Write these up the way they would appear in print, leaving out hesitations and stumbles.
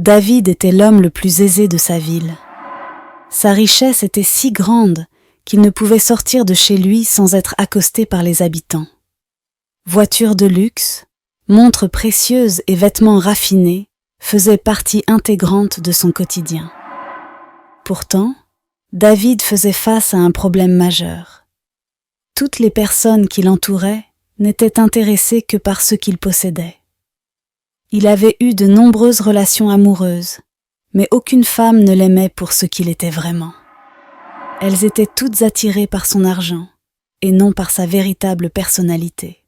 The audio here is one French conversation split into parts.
David était l'homme le plus aisé de sa ville. Sa richesse était si grande qu'il ne pouvait sortir de chez lui sans être accosté par les habitants. Voitures de luxe, montres précieuses et vêtements raffinés faisaient partie intégrante de son quotidien. Pourtant, David faisait face à un problème majeur. Toutes les personnes qui l'entouraient n'étaient intéressées que par ce qu'il possédait. Il avait eu de nombreuses relations amoureuses, mais aucune femme ne l'aimait pour ce qu'il était vraiment. Elles étaient toutes attirées par son argent, et non par sa véritable personnalité.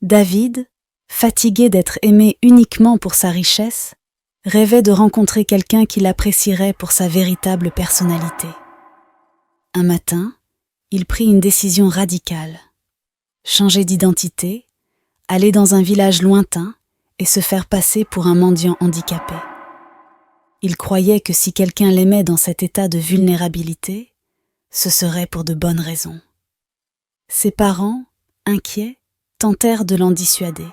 David, fatigué d'être aimé uniquement pour sa richesse, rêvait de rencontrer quelqu'un qui l'apprécierait pour sa véritable personnalité. Un matin, il prit une décision radicale. Changer d'identité, aller dans un village lointain et se faire passer pour un mendiant handicapé. Il croyait que si quelqu'un l'aimait dans cet état de vulnérabilité, ce serait pour de bonnes raisons. Ses parents, inquiets, tentèrent de l'en dissuader.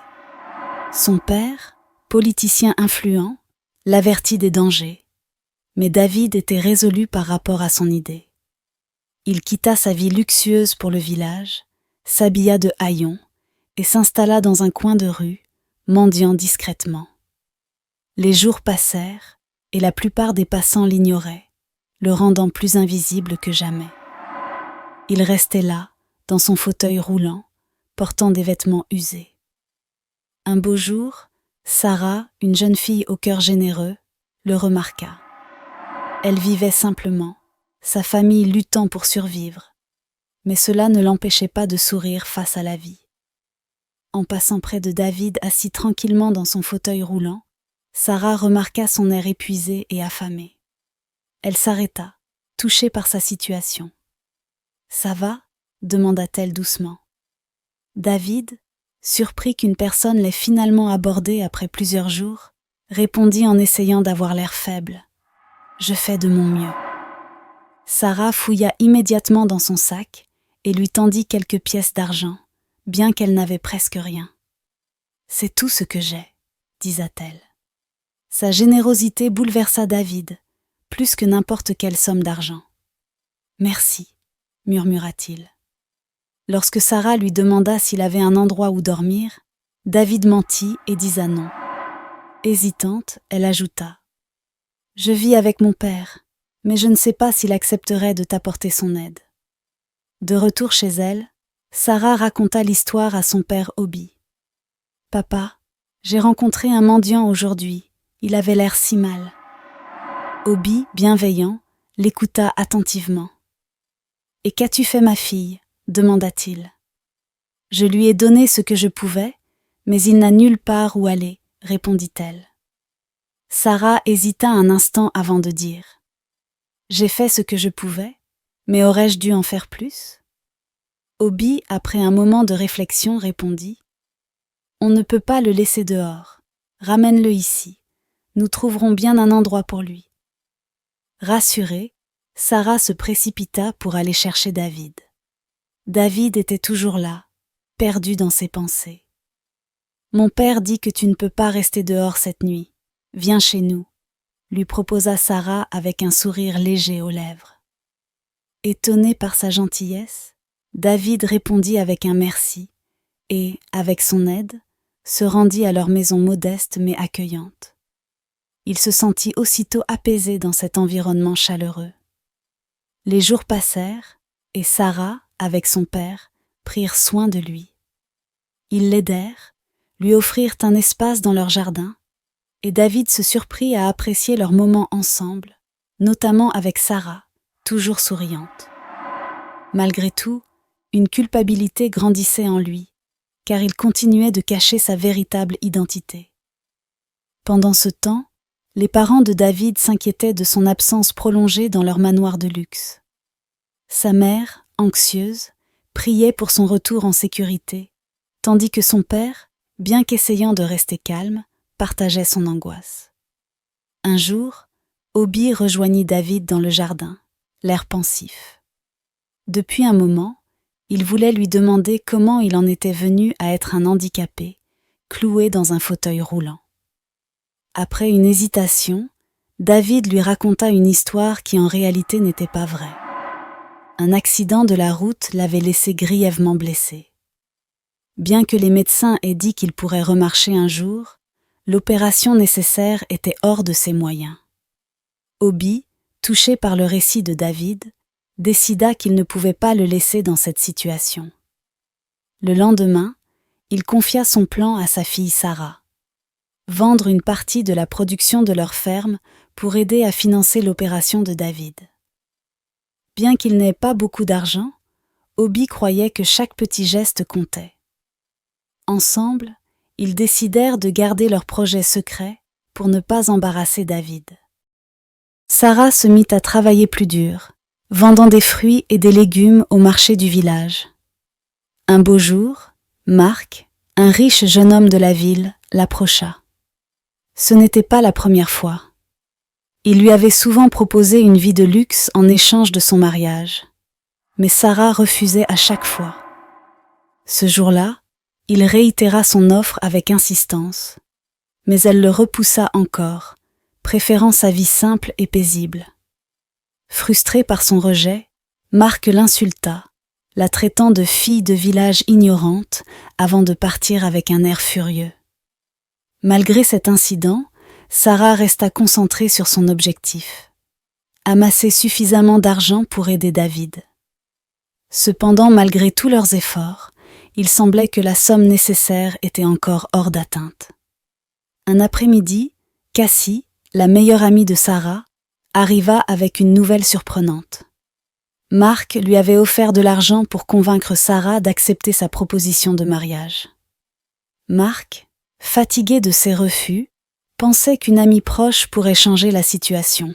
Son père, politicien influent, l'avertit des dangers, mais David était résolu par rapport à son idée. Il quitta sa vie luxueuse pour le village, s'habilla de haillons et s'installa dans un coin de rue, mendiant discrètement. Les jours passèrent et la plupart des passants l'ignoraient, le rendant plus invisible que jamais. Il restait là, dans son fauteuil roulant, portant des vêtements usés. Un beau jour, Sarah, une jeune fille au cœur généreux, le remarqua. Elle vivait simplement, sa famille luttant pour survivre, mais cela ne l'empêchait pas de sourire face à la vie. En passant près de David assis tranquillement dans son fauteuil roulant, Sarah remarqua son air épuisé et affamé. Elle s'arrêta, touchée par sa situation. « Ça va ?» demanda-t-elle doucement. David, surpris qu'une personne l'ait finalement abordé après plusieurs jours, répondit en essayant d'avoir l'air faible. « Je fais de mon mieux. » Sarah fouilla immédiatement dans son sac et lui tendit quelques pièces d'argent, bien qu'elle n'avait presque rien. « C'est tout ce que j'ai, » disa-t-elle. Sa générosité bouleversa David, plus que n'importe quelle somme d'argent. « Merci, » murmura-t-il. Lorsque Sarah lui demanda s'il avait un endroit où dormir, David mentit et disa non. Hésitante, elle ajouta « Je vis avec mon père, mais je ne sais pas s'il accepterait de t'apporter son aide. » De retour chez elle, Sarah raconta l'histoire à son père Obi. « Papa, j'ai rencontré un mendiant aujourd'hui, il avait l'air si mal. » Obi, bienveillant, l'écouta attentivement. « Et qu'as-tu fait, ma fille ?» demanda-t-il. « Je lui ai donné ce que je pouvais, mais il n'a nulle part où aller, » répondit-elle. Sarah hésita un instant avant de dire « J'ai fait ce que je pouvais, mais aurais-je dû en faire plus ?» Obi, après un moment de réflexion, répondit « On ne peut pas le laisser dehors. Ramène-le ici. Nous trouverons bien un endroit pour lui. » Rassurée, Sarah se précipita pour aller chercher David. David était toujours là, perdu dans ses pensées. « Mon père dit que tu ne peux pas rester dehors cette nuit. Viens chez nous, » lui proposa Sarah avec un sourire léger aux lèvres. Étonné par sa gentillesse, David répondit avec un merci et, avec son aide, se rendit à leur maison modeste mais accueillante. Il se sentit aussitôt apaisé dans cet environnement chaleureux. Les jours passèrent et Sarah, avec son père, prirent soin de lui. Ils l'aidèrent, lui offrirent un espace dans leur jardin, et David se surprit à apprécier leurs moments ensemble, notamment avec Sarah, toujours souriante. Malgré tout, une culpabilité grandissait en lui, car il continuait de cacher sa véritable identité. Pendant ce temps, les parents de David s'inquiétaient de son absence prolongée dans leur manoir de luxe. Sa mère, anxieuse, priait pour son retour en sécurité, tandis que son père, bien qu'essayant de rester calme, partageait son angoisse. Un jour, Obi rejoignit David dans le jardin, l'air pensif. Depuis un moment, il voulait lui demander comment il en était venu à être un handicapé, cloué dans un fauteuil roulant. Après une hésitation, David lui raconta une histoire qui en réalité n'était pas vraie. Un accident de la route l'avait laissé grièvement blessé. Bien que les médecins aient dit qu'il pourrait remarcher un jour, l'opération nécessaire était hors de ses moyens. Obi, touché par le récit de David, décida qu'il ne pouvait pas le laisser dans cette situation. Le lendemain, il confia son plan à sa fille Sarah. Vendre une partie de la production de leur ferme pour aider à financer l'opération de David. Bien qu'il n'ait pas beaucoup d'argent, Obi croyait que chaque petit geste comptait. Ensemble, ils décidèrent de garder leur projet secret pour ne pas embarrasser David. Sarah se mit à travailler plus dur, vendant des fruits et des légumes au marché du village. Un beau jour, Marc, un riche jeune homme de la ville, l'approcha. Ce n'était pas la première fois. Il lui avait souvent proposé une vie de luxe en échange de son mariage. Mais Sarah refusait à chaque fois. Ce jour-là, il réitéra son offre avec insistance, mais elle le repoussa encore, préférant sa vie simple et paisible. Frustré par son rejet, Marc l'insulta, la traitant de fille de village ignorante avant de partir avec un air furieux. Malgré cet incident, Sarah resta concentrée sur son objectif, amasser suffisamment d'argent pour aider David. Cependant, malgré tous leurs efforts, il semblait que la somme nécessaire était encore hors d'atteinte. Un après-midi, Cassie, la meilleure amie de Sarah, arriva avec une nouvelle surprenante. Marc lui avait offert de l'argent pour convaincre Sarah d'accepter sa proposition de mariage. Marc, fatigué de ses refus, pensait qu'une amie proche pourrait changer la situation.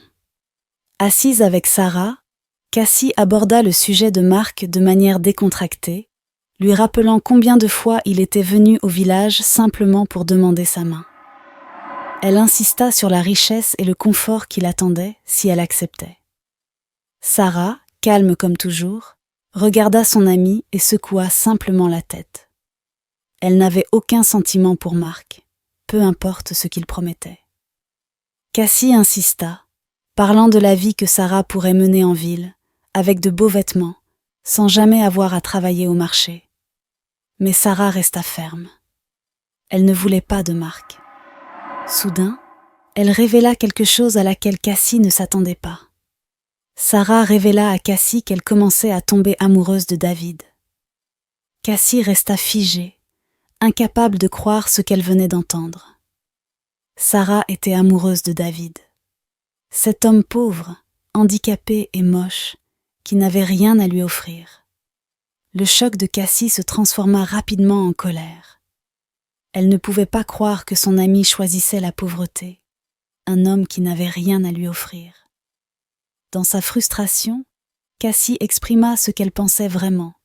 Assise avec Sarah, Cassie aborda le sujet de Marc de manière décontractée, lui rappelant combien de fois il était venu au village simplement pour demander sa main. Elle insista sur la richesse et le confort qui l'attendaient si elle acceptait. Sarah, calme comme toujours, regarda son amie et secoua simplement la tête. Elle n'avait aucun sentiment pour Marc, peu importe ce qu'il promettait. Cassie insista, parlant de la vie que Sarah pourrait mener en ville, avec de beaux vêtements, sans jamais avoir à travailler au marché. Mais Sarah resta ferme. Elle ne voulait pas de Marc. Soudain, elle révéla quelque chose à laquelle Cassie ne s'attendait pas. Sarah révéla à Cassie qu'elle commençait à tomber amoureuse de David. Cassie resta figée, incapable de croire ce qu'elle venait d'entendre. Sarah était amoureuse de David. Cet homme pauvre, handicapé et moche, qui n'avait rien à lui offrir. Le choc de Cassie se transforma rapidement en colère. Elle ne pouvait pas croire que son ami choisissait la pauvreté, un homme qui n'avait rien à lui offrir. Dans sa frustration, Cassie exprima ce qu'elle pensait vraiment,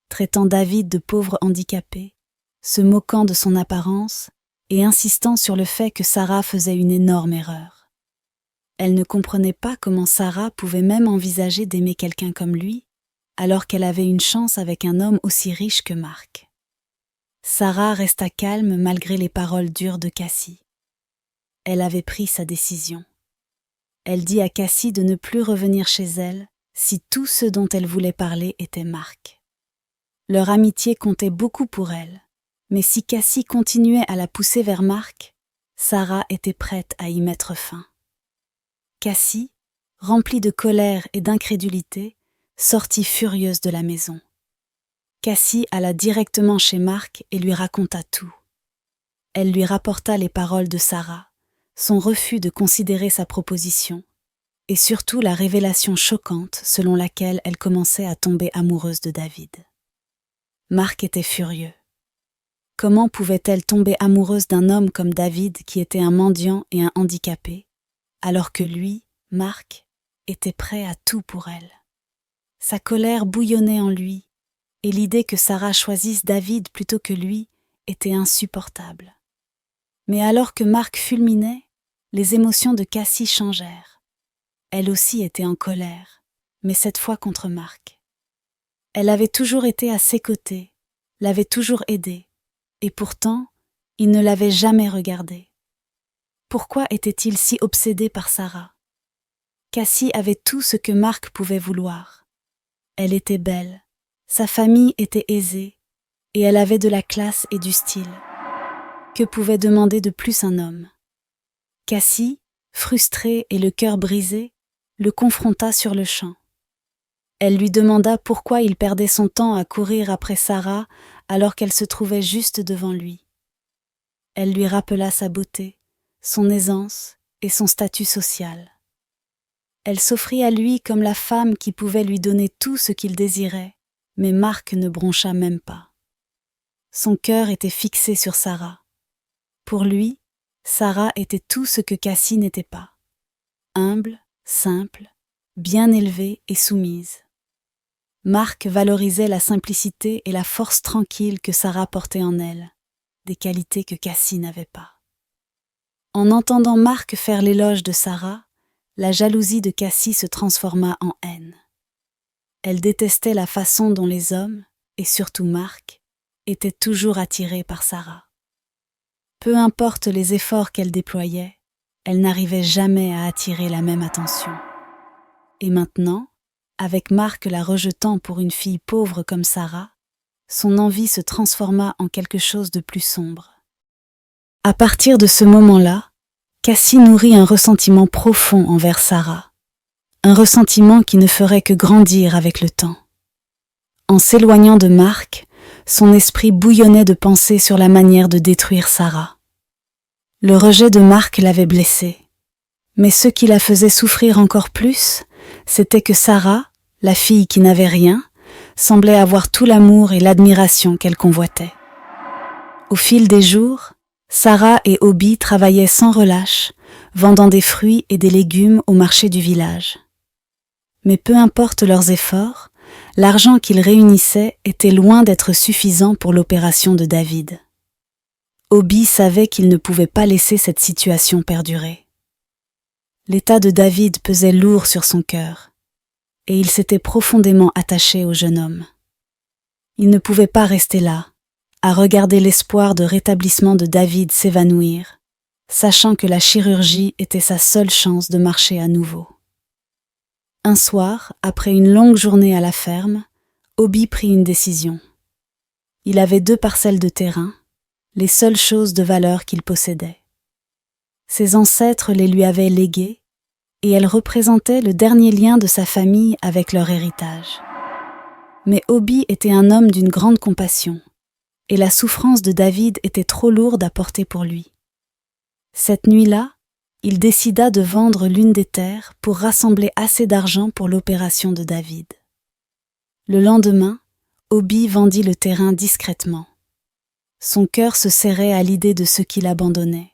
traitant David de pauvre handicapé, se moquant de son apparence et insistant sur le fait que Sarah faisait une énorme erreur. Elle ne comprenait pas comment Sarah pouvait même envisager d'aimer quelqu'un comme lui, alors qu'elle avait une chance avec un homme aussi riche que Marc. Sarah resta calme malgré les paroles dures de Cassie. Elle avait pris sa décision. Elle dit à Cassie de ne plus revenir chez elle si tout ce dont elle voulait parler était Marc. Leur amitié comptait beaucoup pour elle, mais si Cassie continuait à la pousser vers Marc, Sarah était prête à y mettre fin. Cassie, remplie de colère et d'incrédulité, sortit furieuse de la maison. Cassie alla directement chez Marc et lui raconta tout. Elle lui rapporta les paroles de Sarah, son refus de considérer sa proposition, et surtout la révélation choquante selon laquelle elle commençait à tomber amoureuse de David. Marc était furieux. Comment pouvait-elle tomber amoureuse d'un homme comme David qui était un mendiant et un handicapé, alors que lui, Marc, était prêt à tout pour elle? Sa colère bouillonnait en lui, et l'idée que Sarah choisisse David plutôt que lui était insupportable. Mais alors que Marc fulminait, les émotions de Cassie changèrent. Elle aussi était en colère, mais cette fois contre Marc. Elle avait toujours été à ses côtés, l'avait toujours aidé, et pourtant, il ne l'avait jamais regardée. Pourquoi était-il si obsédé par Sarah? Cassie avait tout ce que Marc pouvait vouloir. Elle était belle, sa famille était aisée, et elle avait de la classe et du style. Que pouvait demander de plus un homme? Cassie, frustrée et le cœur brisé, le confronta sur le champ. Elle lui demanda pourquoi il perdait son temps à courir après Sarah alors qu'elle se trouvait juste devant lui. Elle lui rappela sa beauté, son aisance et son statut social. Elle s'offrit à lui comme la femme qui pouvait lui donner tout ce qu'il désirait, mais Marc ne broncha même pas. Son cœur était fixé sur Sarah. Pour lui, Sarah était tout ce que Cassie n'était pas. Humble, simple, bien élevée et soumise. Marc valorisait la simplicité et la force tranquille que Sarah portait en elle, des qualités que Cassie n'avait pas. En entendant Marc faire l'éloge de Sarah, la jalousie de Cassie se transforma en haine. Elle détestait la façon dont les hommes, et surtout Marc, étaient toujours attirés par Sarah. Peu importe les efforts qu'elle déployait, elle n'arrivait jamais à attirer la même attention. Et maintenant, avec Marc la rejetant pour une fille pauvre comme Sarah, son envie se transforma en quelque chose de plus sombre. À partir de ce moment-là, Cassie nourrit un ressentiment profond envers Sarah, un ressentiment qui ne ferait que grandir avec le temps. En s'éloignant de Marc, son esprit bouillonnait de pensées sur la manière de détruire Sarah. Le rejet de Marc l'avait blessée, mais ce qui la faisait souffrir encore plus, c'était que Sarah, la fille qui n'avait rien, semblait avoir tout l'amour et l'admiration qu'elle convoitait. Au fil des jours, Sarah et Obi travaillaient sans relâche, vendant des fruits et des légumes au marché du village. Mais peu importe leurs efforts, l'argent qu'ils réunissaient était loin d'être suffisant pour l'opération de David. Obi savait qu'il ne pouvait pas laisser cette situation perdurer. L'état de David pesait lourd sur son cœur, et il s'était profondément attaché au jeune homme. Il ne pouvait pas rester là, à regarder l'espoir de rétablissement de David s'évanouir, sachant que la chirurgie était sa seule chance de marcher à nouveau. Un soir, après une longue journée à la ferme, Obi prit une décision. Il avait 2 parcelles de terrain, les seules choses de valeur qu'il possédait. Ses ancêtres les lui avaient léguées, et elles représentaient le dernier lien de sa famille avec leur héritage. Mais Obi était un homme d'une grande compassion, et la souffrance de David était trop lourde à porter pour lui. Cette nuit-là, il décida de vendre l'une des terres pour rassembler assez d'argent pour l'opération de David. Le lendemain, Obi vendit le terrain discrètement. Son cœur se serrait à l'idée de ce qu'il abandonnait,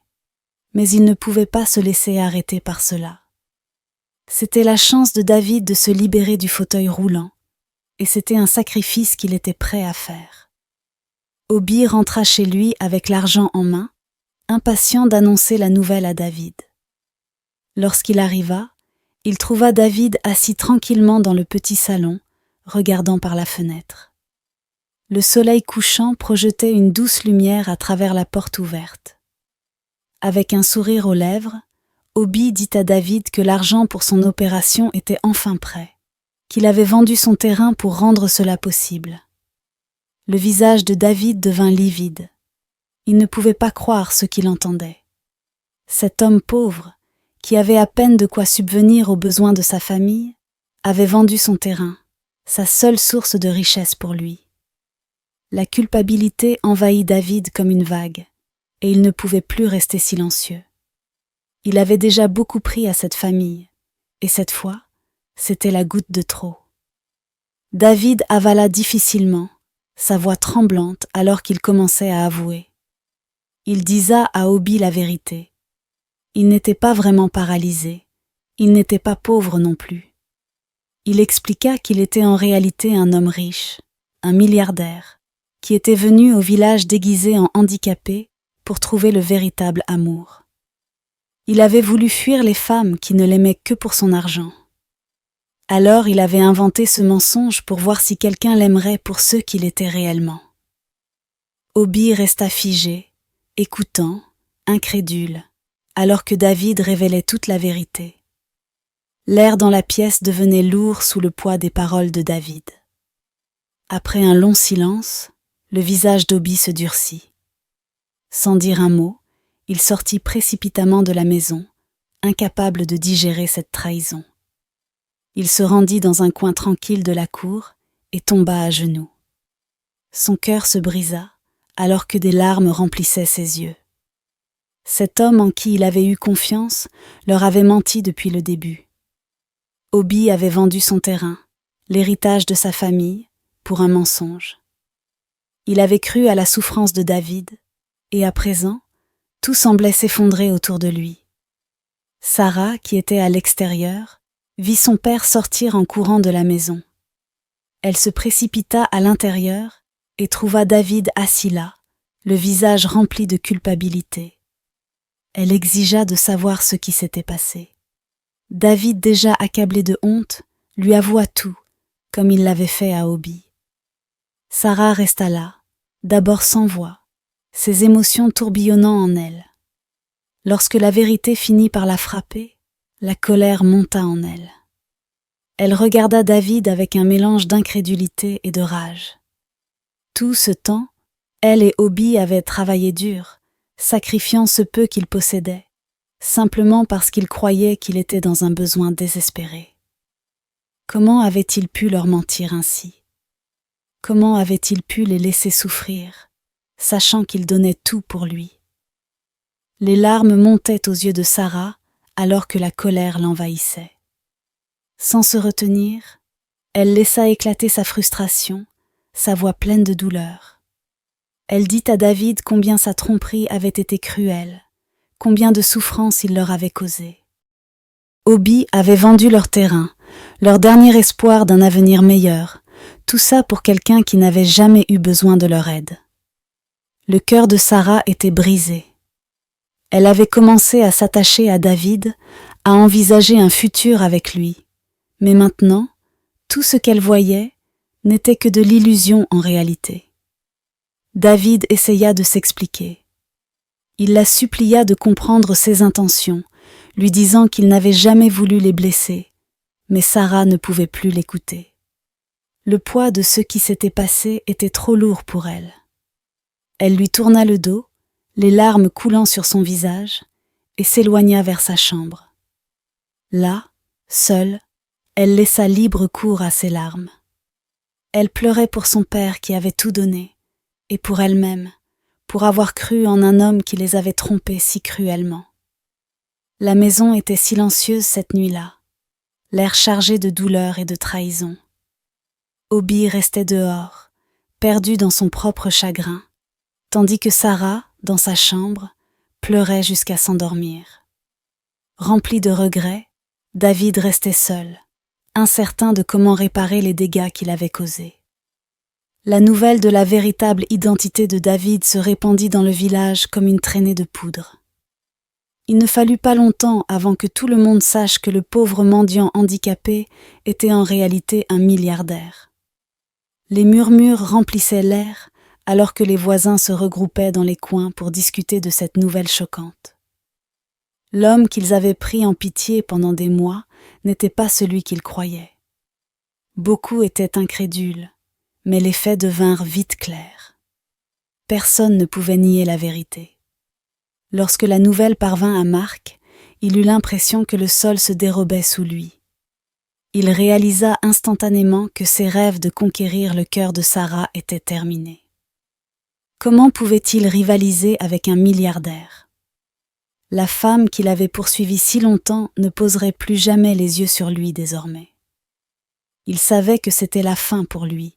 mais il ne pouvait pas se laisser arrêter par cela. C'était la chance de David de se libérer du fauteuil roulant, et c'était un sacrifice qu'il était prêt à faire. Obi rentra chez lui avec l'argent en main, impatient d'annoncer la nouvelle à David. Lorsqu'il arriva, il trouva David assis tranquillement dans le petit salon, regardant par la fenêtre. Le soleil couchant projetait une douce lumière à travers la porte ouverte. Avec un sourire aux lèvres, Obi dit à David que l'argent pour son opération était enfin prêt, qu'il avait vendu son terrain pour rendre cela possible. Le visage de David devint livide. Il ne pouvait pas croire ce qu'il entendait. Cet homme pauvre, qui avait à peine de quoi subvenir aux besoins de sa famille, avait vendu son terrain, sa seule source de richesse pour lui. La culpabilité envahit David comme une vague, et il ne pouvait plus rester silencieux. Il avait déjà beaucoup pris à cette famille, et cette fois, c'était la goutte de trop. David avala difficilement, sa voix tremblante alors qu'il commençait à avouer. Il disa à Obi la vérité. Il n'était pas vraiment paralysé, il n'était pas pauvre non plus. Il expliqua qu'il était en réalité un homme riche, un milliardaire, qui était venu au village déguisé en handicapé pour trouver le véritable amour. Il avait voulu fuir les femmes qui ne l'aimaient que pour son argent. Alors il avait inventé ce mensonge pour voir si quelqu'un l'aimerait pour ce qu'il était réellement. Obi resta figé, écoutant, incrédule, alors que David révélait toute la vérité. L'air dans la pièce devenait lourd sous le poids des paroles de David. Après un long silence, le visage d'Obi se durcit. Sans dire un mot, il sortit précipitamment de la maison, incapable de digérer cette trahison. Il se rendit dans un coin tranquille de la cour et tomba à genoux. Son cœur se brisa alors que des larmes remplissaient ses yeux. Cet homme en qui il avait eu confiance leur avait menti depuis le début. Obi avait vendu son terrain, l'héritage de sa famille, pour un mensonge. Il avait cru à la souffrance de David, et à présent, tout semblait s'effondrer autour de lui. Sarah, qui était à l'extérieur, vit son père sortir en courant de la maison. Elle se précipita à l'intérieur et trouva David assis là, le visage rempli de culpabilité. Elle exigea de savoir ce qui s'était passé. David, déjà accablé de honte, lui avoua tout, comme il l'avait fait à Obi. Sarah resta là, d'abord sans voix, ses émotions tourbillonnant en elle. Lorsque la vérité finit par la frapper, la colère monta en elle. Elle regarda David avec un mélange d'incrédulité et de rage. Tout ce temps, elle et Obi avaient travaillé dur, sacrifiant ce peu qu'ils possédaient, simplement parce qu'ils croyaient qu'il était dans un besoin désespéré. Comment avait-il pu leur mentir ainsi? Comment avait-il pu les laisser souffrir, sachant qu'il donnait tout pour lui? Les larmes montaient aux yeux de Sarah alors que la colère l'envahissait. Sans se retenir, elle laissa éclater sa frustration, sa voix pleine de douleur. Elle dit à David combien sa tromperie avait été cruelle, combien de souffrances il leur avait causé. Obi avait vendu leur terrain, leur dernier espoir d'un avenir meilleur, tout ça pour quelqu'un qui n'avait jamais eu besoin de leur aide. Le cœur de Sarah était brisé. Elle avait commencé à s'attacher à David, à envisager un futur avec lui, mais maintenant, tout ce qu'elle voyait n'était que de l'illusion en réalité. David essaya de s'expliquer. Il la supplia de comprendre ses intentions, lui disant qu'il n'avait jamais voulu les blesser, mais Sarah ne pouvait plus l'écouter. Le poids de ce qui s'était passé était trop lourd pour elle. Elle lui tourna le dos, les larmes coulant sur son visage, et s'éloigna vers sa chambre. Là, seule, elle laissa libre cours à ses larmes. Elle pleurait pour son père qui avait tout donné, et pour elle-même, pour avoir cru en un homme qui les avait trompés si cruellement. La maison était silencieuse cette nuit-là, l'air chargé de douleur et de trahison. Obi restait dehors, perdu dans son propre chagrin, tandis que Sarah, dans sa chambre, pleurait jusqu'à s'endormir. Rempli de regrets, David restait seul, incertain de comment réparer les dégâts qu'il avait causés. La nouvelle de la véritable identité de David se répandit dans le village comme une traînée de poudre. Il ne fallut pas longtemps avant que tout le monde sache que le pauvre mendiant handicapé était en réalité un milliardaire. Les murmures remplissaient l'air alors que les voisins se regroupaient dans les coins pour discuter de cette nouvelle choquante. L'homme qu'ils avaient pris en pitié pendant des mois n'était pas celui qu'ils croyaient. Beaucoup étaient incrédules, mais les faits devinrent vite clairs. Personne ne pouvait nier la vérité. Lorsque la nouvelle parvint à Marc, il eut l'impression que le sol se dérobait sous lui. Il réalisa instantanément que ses rêves de conquérir le cœur de Sarah étaient terminés. Comment pouvait-il rivaliser avec un milliardaire? La femme qu'il avait poursuivie si longtemps ne poserait plus jamais les yeux sur lui désormais. Il savait que c'était la fin pour lui,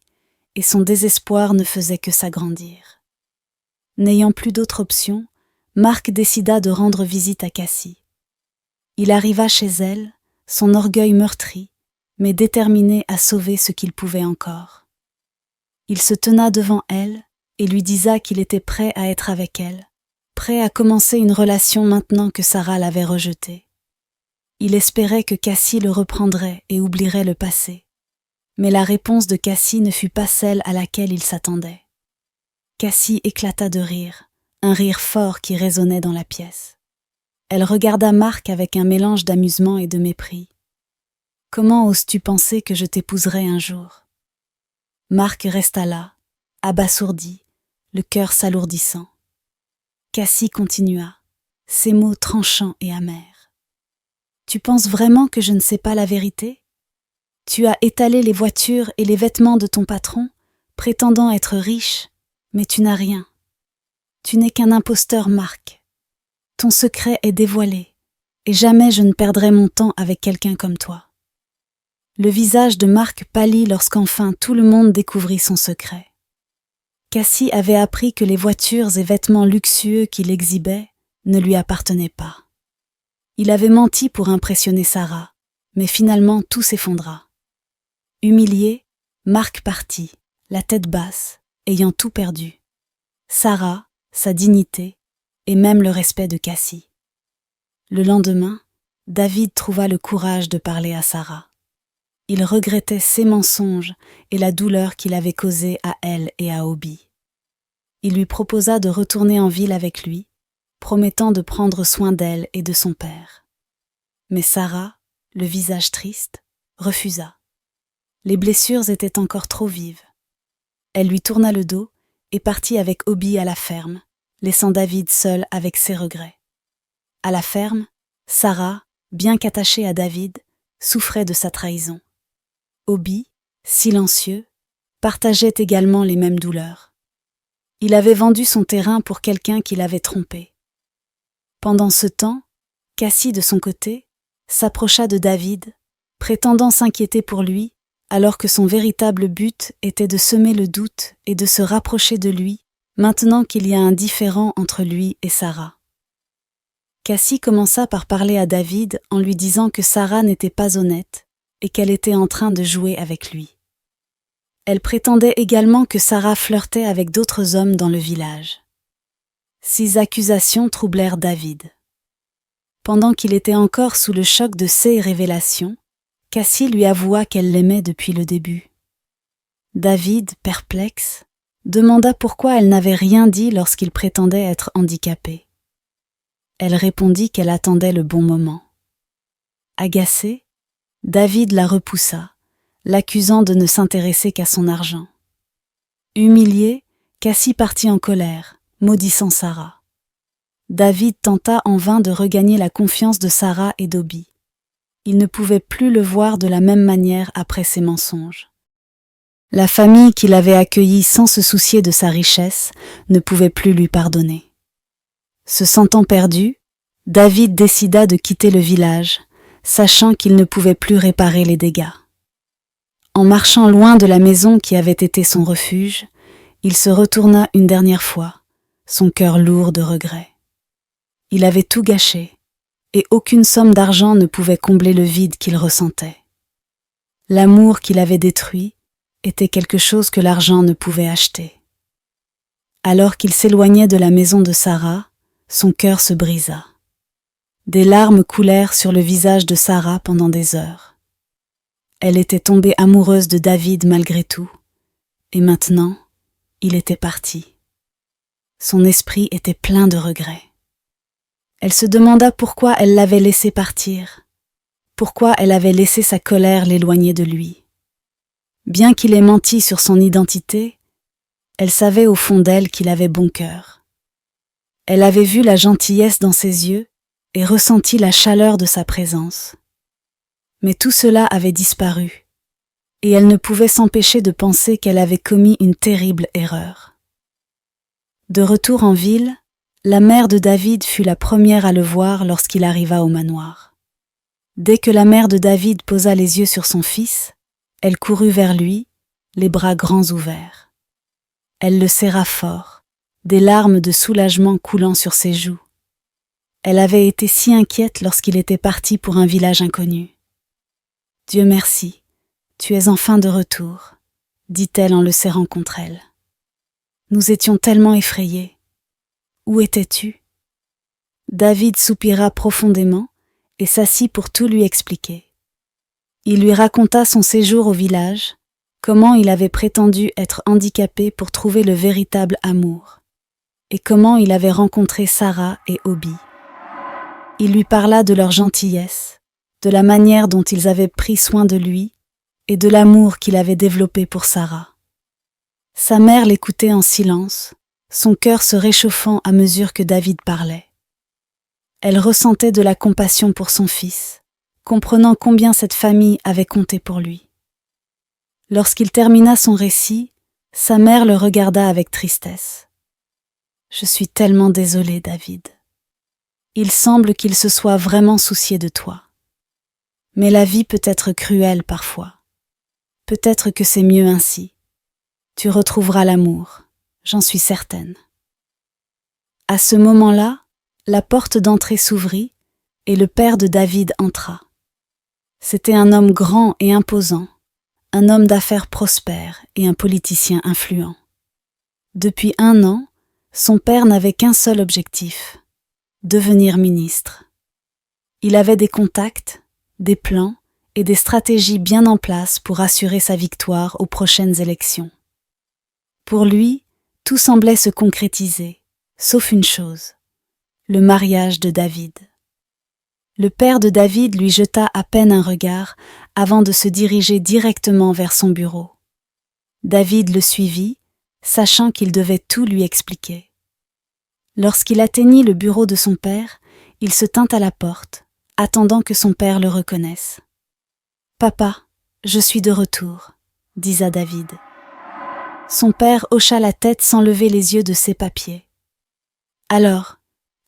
et son désespoir ne faisait que s'agrandir. N'ayant plus d'autre option, Marc décida de rendre visite à Cassie. Il arriva chez elle, son orgueil meurtri, mais déterminé à sauver ce qu'il pouvait encore. Il se tena devant elle et lui disa qu'il était prêt à être avec elle, prêt à commencer une relation maintenant que Sarah l'avait rejeté. Il espérait que Cassie le reprendrait et oublierait le passé. Mais la réponse de Cassie ne fut pas celle à laquelle il s'attendait. Cassie éclata de rire, un rire fort qui résonnait dans la pièce. Elle regarda Marc avec un mélange d'amusement et de mépris. « Comment oses-tu penser que je t'épouserai un jour ?» Marc resta là, abasourdi, le cœur s'alourdissant. Cassie continua, ses mots tranchants et amers. « Tu penses vraiment que je ne sais pas la vérité ? Tu as étalé les voitures et les vêtements de ton patron, prétendant être riche, mais tu n'as rien. Tu n'es qu'un imposteur, Marc. Ton secret est dévoilé, et jamais je ne perdrai mon temps avec quelqu'un comme toi. » Le visage de Marc pâlit lorsqu'enfin tout le monde découvrit son secret. Cassie avait appris que les voitures et vêtements luxueux qu'il exhibait ne lui appartenaient pas. Il avait menti pour impressionner Sarah, mais finalement tout s'effondra. Humilié, Marc partit, la tête basse, ayant tout perdu. Sarah, sa dignité, et même le respect de Cassie. Le lendemain, David trouva le courage de parler à Sarah. Il regrettait ses mensonges et la douleur qu'il avait causée à elle et à Obi. Il lui proposa de retourner en ville avec lui, promettant de prendre soin d'elle et de son père. Mais Sarah, le visage triste, refusa. Les blessures étaient encore trop vives. Elle lui tourna le dos et partit avec Obi à la ferme, laissant David seul avec ses regrets. À la ferme, Sarah, bien qu'attachée à David, souffrait de sa trahison. Obi, silencieux, partageait également les mêmes douleurs. Il avait vendu son terrain pour quelqu'un qui l'avait trompé. Pendant ce temps, Cassie, de son côté, s'approcha de David, prétendant s'inquiéter pour lui, alors que son véritable but était de semer le doute et de se rapprocher de lui, maintenant qu'il y a un différend entre lui et Sarah. Cassie commença par parler à David en lui disant que Sarah n'était pas honnête et qu'elle était en train de jouer avec lui. Elle prétendait également que Sarah flirtait avec d'autres hommes dans le village. Ces accusations troublèrent David. Pendant qu'il était encore sous le choc de ces révélations, Cassie lui avoua qu'elle l'aimait depuis le début. David, perplexe, demanda pourquoi elle n'avait rien dit lorsqu'il prétendait être handicapé. Elle répondit qu'elle attendait le bon moment. Agacé, David la repoussa, l'accusant de ne s'intéresser qu'à son argent. Humiliée, Cassie partit en colère, maudissant Sarah. David tenta en vain de regagner la confiance de Sarah et d'Obi. Il ne pouvait plus le voir de la même manière après ses mensonges. La famille qui l'avait accueilli sans se soucier de sa richesse ne pouvait plus lui pardonner. Se sentant perdu, David décida de quitter le village, sachant qu'il ne pouvait plus réparer les dégâts. En marchant loin de la maison qui avait été son refuge, il se retourna une dernière fois, son cœur lourd de regrets. Il avait tout gâché, et aucune somme d'argent ne pouvait combler le vide qu'il ressentait. L'amour qu'il avait détruit était quelque chose que l'argent ne pouvait acheter. Alors qu'il s'éloignait de la maison de Sarah, son cœur se brisa. Des larmes coulèrent sur le visage de Sarah pendant des heures. Elle était tombée amoureuse de David malgré tout, et maintenant, il était parti. Son esprit était plein de regrets. Elle se demanda pourquoi elle l'avait laissé partir, pourquoi elle avait laissé sa colère l'éloigner de lui. Bien qu'il ait menti sur son identité, elle savait au fond d'elle qu'il avait bon cœur. Elle avait vu la gentillesse dans ses yeux et ressenti la chaleur de sa présence. Mais tout cela avait disparu, et elle ne pouvait s'empêcher de penser qu'elle avait commis une terrible erreur. De retour en ville, la mère de David fut la première à le voir lorsqu'il arriva au manoir. Dès que la mère de David posa les yeux sur son fils, elle courut vers lui, les bras grands ouverts. Elle le serra fort, des larmes de soulagement coulant sur ses joues. Elle avait été si inquiète lorsqu'il était parti pour un village inconnu. « Dieu merci, tu es enfin de retour », dit-elle en le serrant contre elle. « Nous étions tellement effrayés. Où étais-tu » David soupira profondément et s'assit pour tout lui expliquer. Il lui raconta son séjour au village, comment il avait prétendu être handicapé pour trouver le véritable amour, et comment il avait rencontré Sarah et Obi. Il lui parla de leur gentillesse, de la manière dont ils avaient pris soin de lui et de l'amour qu'il avait développé pour Sarah. Sa mère l'écoutait en silence, son cœur se réchauffant à mesure que David parlait. Elle ressentait de la compassion pour son fils, comprenant combien cette famille avait compté pour lui. Lorsqu'il termina son récit, sa mère le regarda avec tristesse. « Je suis tellement désolée, David. Il semble qu'il se soit vraiment soucié de toi. Mais la vie peut être cruelle parfois. Peut-être que c'est mieux ainsi. Tu retrouveras l'amour, j'en suis certaine. » À ce moment-là, la porte d'entrée s'ouvrit et le père de David entra. C'était un homme grand et imposant, un homme d'affaires prospère et un politicien influent. Depuis 1 an, son père n'avait qu'un seul objectif, devenir ministre. Il avait des contacts, des plans et des stratégies bien en place pour assurer sa victoire aux prochaines élections. Pour lui, tout semblait se concrétiser, sauf une chose, le mariage de David. Le père de David lui jeta à peine un regard avant de se diriger directement vers son bureau. David le suivit, sachant qu'il devait tout lui expliquer. Lorsqu'il atteignit le bureau de son père, il se tint à la porte, attendant que son père le reconnaisse. « Papa, je suis de retour », disa David. Son père hocha la tête sans lever les yeux de ses papiers. « Alors,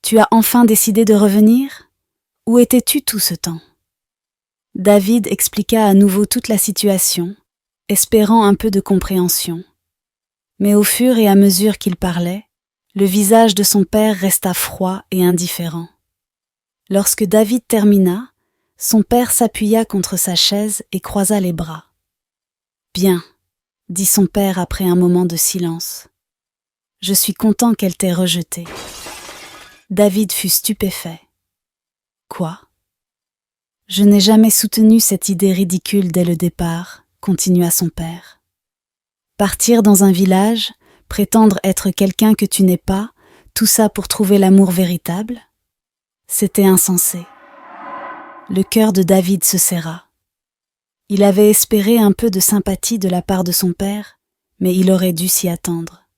tu as enfin décidé de revenir ? Où étais-tu tout ce temps ?» David expliqua à nouveau toute la situation, espérant un peu de compréhension. Mais au fur et à mesure qu'il parlait, le visage de son père resta froid et indifférent. Lorsque David termina, son père s'appuya contre sa chaise et croisa les bras. « Bien, » dit son père après un moment de silence. « Je suis content qu'elle t'ait rejeté. » David fut stupéfait. « Quoi ? Je n'ai jamais soutenu cette idée ridicule dès le départ, » continua son père. « Partir dans un village, prétendre être quelqu'un que tu n'es pas, tout ça pour trouver l'amour véritable ? C'était insensé. » Le cœur de David se serra. Il avait espéré un peu de sympathie de la part de son père, mais il aurait dû s'y attendre.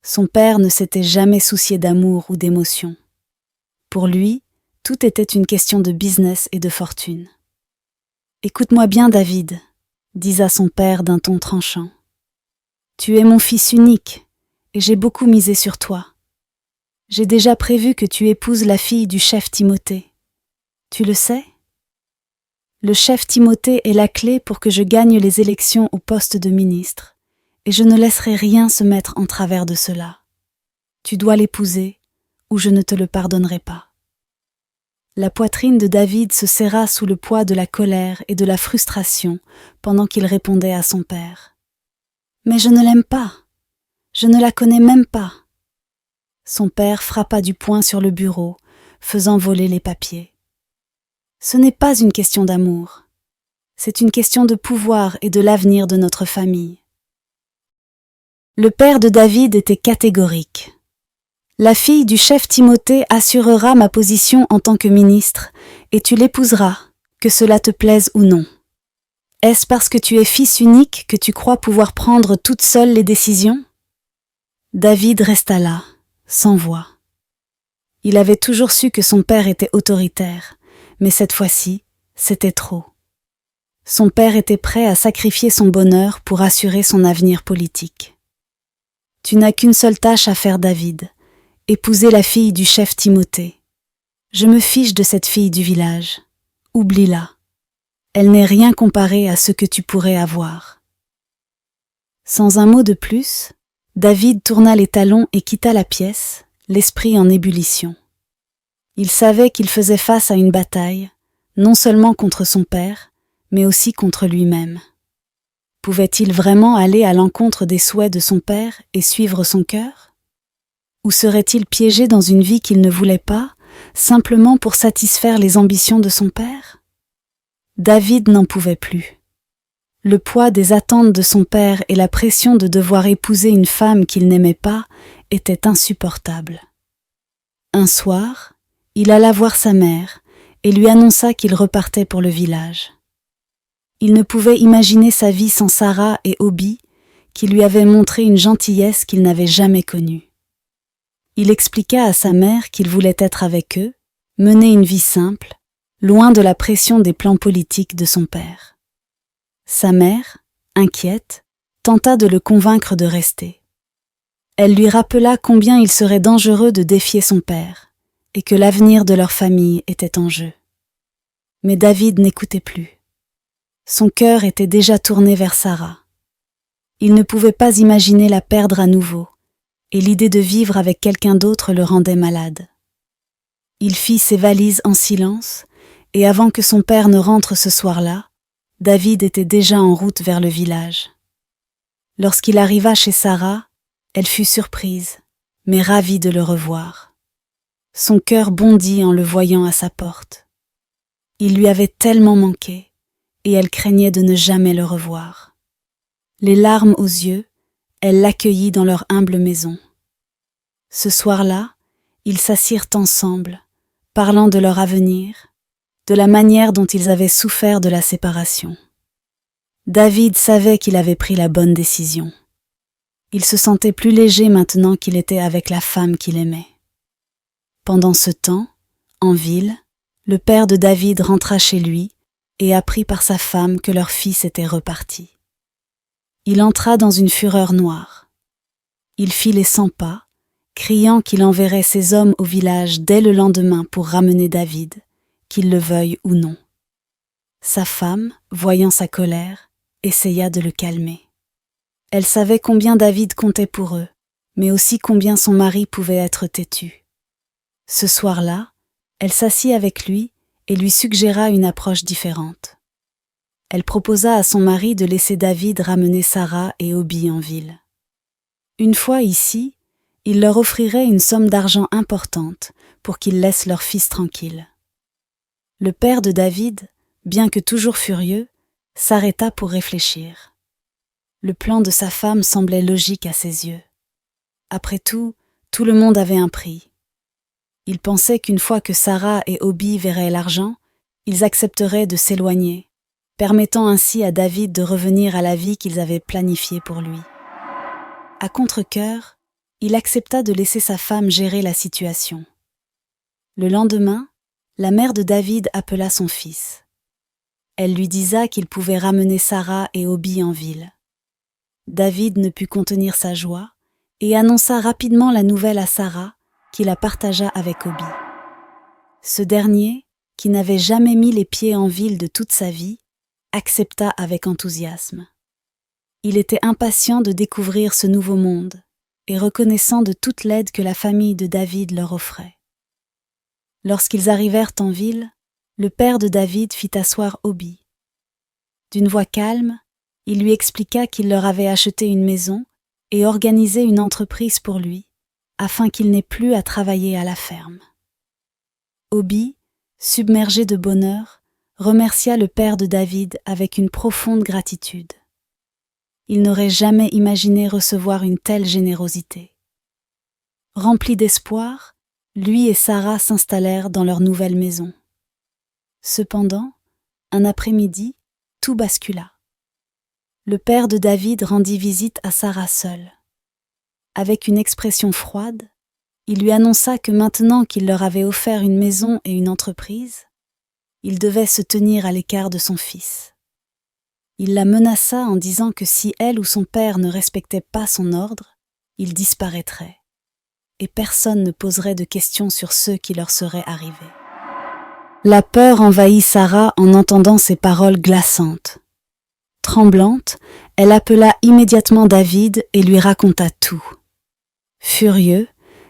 Son père ne s'était jamais soucié d'amour ou d'émotion. Pour lui, tout était une question de business et de fortune. « Écoute-moi bien, David, » disa son père d'un ton tranchant. « Tu es mon fils unique, et j'ai beaucoup misé sur toi. J'ai déjà prévu que tu épouses la fille du chef Timothée. Tu le sais ? Le chef Timothée est la clé pour que je gagne les élections au poste de ministre, et je ne laisserai rien se mettre en travers de cela. Tu dois l'épouser, ou je ne te le pardonnerai pas. » La poitrine de David se serra sous le poids de la colère et de la frustration pendant qu'il répondait à son père. « Mais je ne l'aime pas. Je ne la connais même pas. » Son père frappa du poing sur le bureau, faisant voler les papiers. « Ce n'est pas une question d'amour. C'est une question de pouvoir et de l'avenir de notre famille. » Le père de David était catégorique. « La fille du chef Timothée assurera ma position en tant que ministre, et tu l'épouseras, que cela te plaise ou non. Est-ce parce que tu es fils unique que tu crois pouvoir prendre toute seule les décisions ?» David resta là, sans voix. Il avait toujours su que son père était autoritaire, mais cette fois-ci, c'était trop. Son père était prêt à sacrifier son bonheur pour assurer son avenir politique. « Tu n'as qu'une seule tâche à faire, David. Épouser la fille du chef Timothée. Je me fiche de cette fille du village. Oublie-la. Elle n'est rien comparée à ce que tu pourrais avoir. » Sans un mot de plus, David tourna les talons et quitta la pièce, l'esprit en ébullition. Il savait qu'il faisait face à une bataille, non seulement contre son père, mais aussi contre lui-même. Pouvait-il vraiment aller à l'encontre des souhaits de son père et suivre son cœur ? Ou serait-il piégé dans une vie qu'il ne voulait pas, simplement pour satisfaire les ambitions de son père ? David n'en pouvait plus. Le poids des attentes de son père et la pression de devoir épouser une femme qu'il n'aimait pas étaient insupportables. Un soir, il alla voir sa mère et lui annonça qu'il repartait pour le village. Il ne pouvait imaginer sa vie sans Sarah et Obi, qui lui avaient montré une gentillesse qu'il n'avait jamais connue. Il expliqua à sa mère qu'il voulait être avec eux, mener une vie simple, loin de la pression des plans politiques de son père. Sa mère, inquiète, tenta de le convaincre de rester. Elle lui rappela combien il serait dangereux de défier son père, et que l'avenir de leur famille était en jeu. Mais David n'écoutait plus. Son cœur était déjà tourné vers Sarah. Il ne pouvait pas imaginer la perdre à nouveau, et l'idée de vivre avec quelqu'un d'autre le rendait malade. Il fit ses valises en silence, et avant que son père ne rentre ce soir-là, David était déjà en route vers le village. Lorsqu'il arriva chez Sarah, elle fut surprise, mais ravie de le revoir. Son cœur bondit en le voyant à sa porte. Il lui avait tellement manqué, et elle craignait de ne jamais le revoir. Les larmes aux yeux, elle l'accueillit dans leur humble maison. Ce soir-là, ils s'assirent ensemble, parlant de leur avenir, de la manière dont ils avaient souffert de la séparation. David savait qu'il avait pris la bonne décision. Il se sentait plus léger maintenant qu'il était avec la femme qu'il aimait. Pendant ce temps, en ville, le père de David rentra chez lui et apprit par sa femme que leur fils était reparti. Il entra dans une fureur noire. Il fit les 100 pas, criant qu'il enverrait ses hommes au village dès le lendemain pour ramener David, qu'il le veuille ou non. Sa femme, voyant sa colère, essaya de le calmer. Elle savait combien David comptait pour eux, mais aussi combien son mari pouvait être têtu. Ce soir-là, elle s'assit avec lui et lui suggéra une approche différente. Elle proposa à son mari de laisser David ramener Sarah et Obi en ville. Une fois ici, il leur offrirait une somme d'argent importante pour qu'ils laissent leur fils tranquille. Le père de David, bien que toujours furieux, s'arrêta pour réfléchir. Le plan de sa femme semblait logique à ses yeux. Après tout le monde avait un prix. Il pensait qu'une fois que Sarah et Obi verraient l'argent, ils accepteraient de s'éloigner, permettant ainsi à David de revenir à la vie qu'ils avaient planifiée pour lui. À contre-cœur, il accepta de laisser sa femme gérer la situation. Le lendemain, la mère de David appela son fils. Elle lui disa qu'il pouvait ramener Sarah et Obi en ville. David ne put contenir sa joie et annonça rapidement la nouvelle à Sarah, qui la partagea avec Obi. Ce dernier, qui n'avait jamais mis les pieds en ville de toute sa vie, accepta avec enthousiasme. Il était impatient de découvrir ce nouveau monde et reconnaissant de toute l'aide que la famille de David leur offrait. Lorsqu'ils arrivèrent en ville, le père de David fit asseoir Obi. D'une voix calme, il lui expliqua qu'il leur avait acheté une maison et organisé une entreprise pour lui, afin qu'il n'ait plus à travailler à la ferme. Obi, submergé de bonheur, remercia le père de David avec une profonde gratitude. Il n'aurait jamais imaginé recevoir une telle générosité. Rempli d'espoir, lui et Sarah s'installèrent dans leur nouvelle maison. Cependant, un après-midi, tout bascula. Le père de David rendit visite à Sarah seule. Avec une expression froide, il lui annonça que maintenant qu'il leur avait offert une maison et une entreprise, il devait se tenir à l'écart de son fils. Il la menaça en disant que si elle ou son père ne respectaient pas son ordre, il disparaîtrait, et personne ne poserait de questions sur ceux qui leur seraient arrivés. La peur envahit Sarah en entendant ces paroles glaçantes. Tremblante, elle appela immédiatement David et lui raconta tout. Furieux,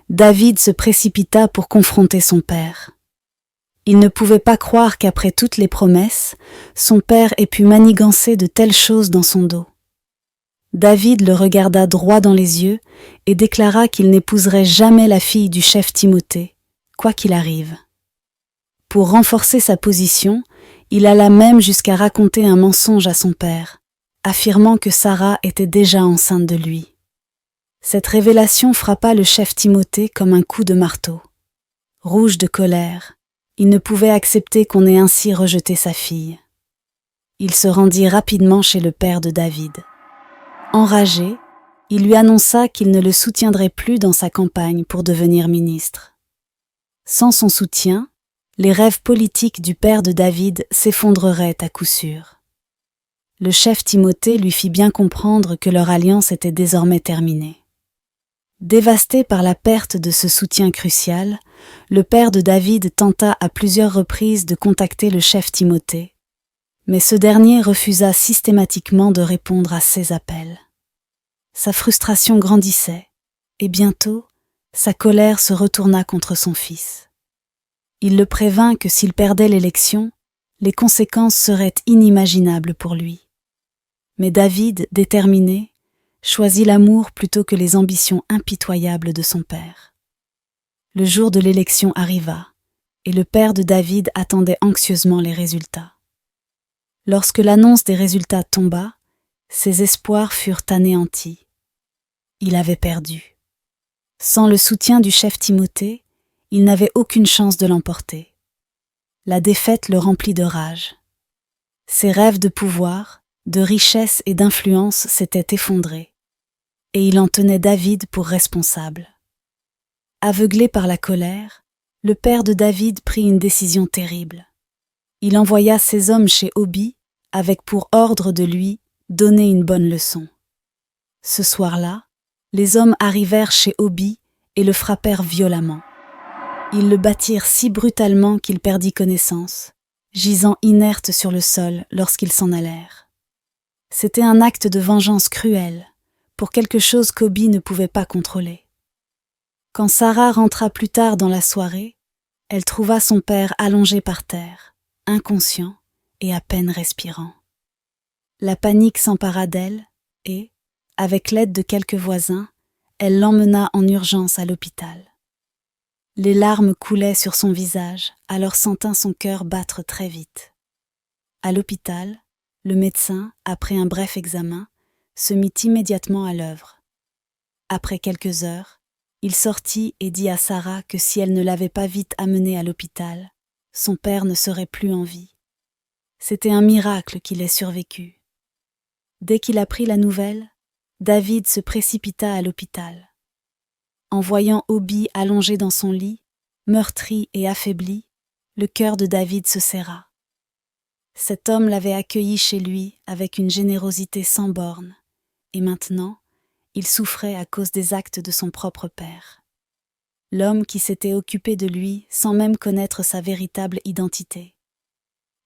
David se précipita pour confronter son père. Il ne pouvait pas croire qu'après toutes les promesses, son père ait pu manigancer de telles choses dans son dos. David le regarda droit dans les yeux et déclara qu'il n'épouserait jamais la fille du chef Timothée, quoi qu'il arrive. Pour renforcer sa position, il alla même jusqu'à raconter un mensonge à son père, affirmant que Sarah était déjà enceinte de lui. Cette révélation frappa le chef Timothée comme un coup de marteau. Rouge de colère, il ne pouvait accepter qu'on ait ainsi rejeté sa fille. Il se rendit rapidement chez le père de David. Enragé, il lui annonça qu'il ne le soutiendrait plus dans sa campagne pour devenir ministre. Sans son soutien, les rêves politiques du père de David s'effondreraient à coup sûr. Le chef Timothée lui fit bien comprendre que leur alliance était désormais terminée. Dévasté par la perte de ce soutien crucial, le père de David tenta à plusieurs reprises de contacter le chef Timothée, mais ce dernier refusa systématiquement de répondre à ses appels. Sa frustration grandissait, et bientôt, sa colère se retourna contre son fils. Il le prévint que s'il perdait l'élection, les conséquences seraient inimaginables pour lui. Mais David, déterminé, choisit l'amour plutôt que les ambitions impitoyables de son père. Le jour de l'élection arriva, et le père de David attendait anxieusement les résultats. Lorsque l'annonce des résultats tomba, ses espoirs furent anéantis. Il avait perdu. Sans le soutien du chef Timothée, il n'avait aucune chance de l'emporter. La défaite le remplit de rage. Ses rêves de pouvoir, de richesse et d'influence s'étaient effondrés, et il en tenait David pour responsable. Aveuglé par la colère, le père de David prit une décision terrible. Il envoya ses hommes chez Obi, avec pour ordre de lui donner une bonne leçon. Ce soir-là, les hommes arrivèrent chez Obi et le frappèrent violemment. Ils le battirent si brutalement qu'il perdit connaissance, gisant inerte sur le sol lorsqu'ils s'en allèrent. C'était un acte de vengeance cruelle, pour quelque chose qu'Obi ne pouvait pas contrôler. Quand Sarah rentra plus tard dans la soirée, elle trouva son père allongé par terre, inconscient et à peine respirant. La panique s'empara d'elle et, avec l'aide de quelques voisins, elle l'emmena en urgence à l'hôpital. Les larmes coulaient sur son visage, alors sentant son cœur battre très vite. À l'hôpital, le médecin, après un bref examen, se mit immédiatement à l'œuvre. Après quelques heures, il sortit et dit à Sarah que si elle ne l'avait pas vite amené à l'hôpital, son père ne serait plus en vie. C'était un miracle qu'il ait survécu. Dès qu'il apprit la nouvelle, David se précipita à l'hôpital. En voyant Obi allongé dans son lit, meurtri et affaibli, le cœur de David se serra. Cet homme l'avait accueilli chez lui avec une générosité sans bornes, et maintenant, il souffrait à cause des actes de son propre père. L'homme qui s'était occupé de lui sans même connaître sa véritable identité.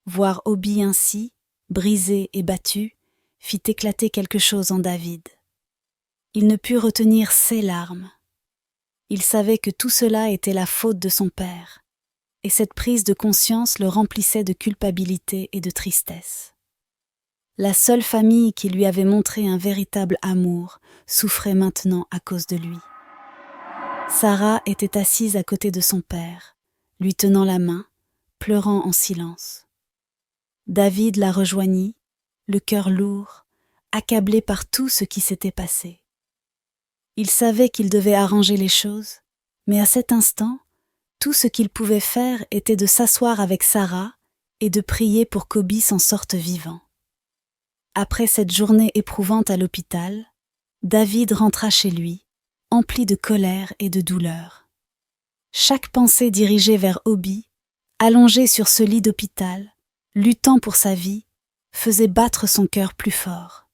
Voir Obi ainsi, brisé et battu, fit éclater quelque chose en David. Il ne put retenir ses larmes. Il savait que tout cela était la faute de son père, et cette prise de conscience le remplissait de culpabilité et de tristesse. La seule famille qui lui avait montré un véritable amour souffrait maintenant à cause de lui. Sarah était assise à côté de son père, lui tenant la main, pleurant en silence. David la rejoignit, le cœur lourd, accablé par tout ce qui s'était passé. Il savait qu'il devait arranger les choses, mais à cet instant, tout ce qu'il pouvait faire était de s'asseoir avec Sarah et de prier pour qu'Obi s'en sorte vivant. Après cette journée éprouvante à l'hôpital, David rentra chez lui, empli de colère et de douleur. Chaque pensée dirigée vers Obi, allongé sur ce lit d'hôpital, luttant pour sa vie, faisait battre son cœur plus fort.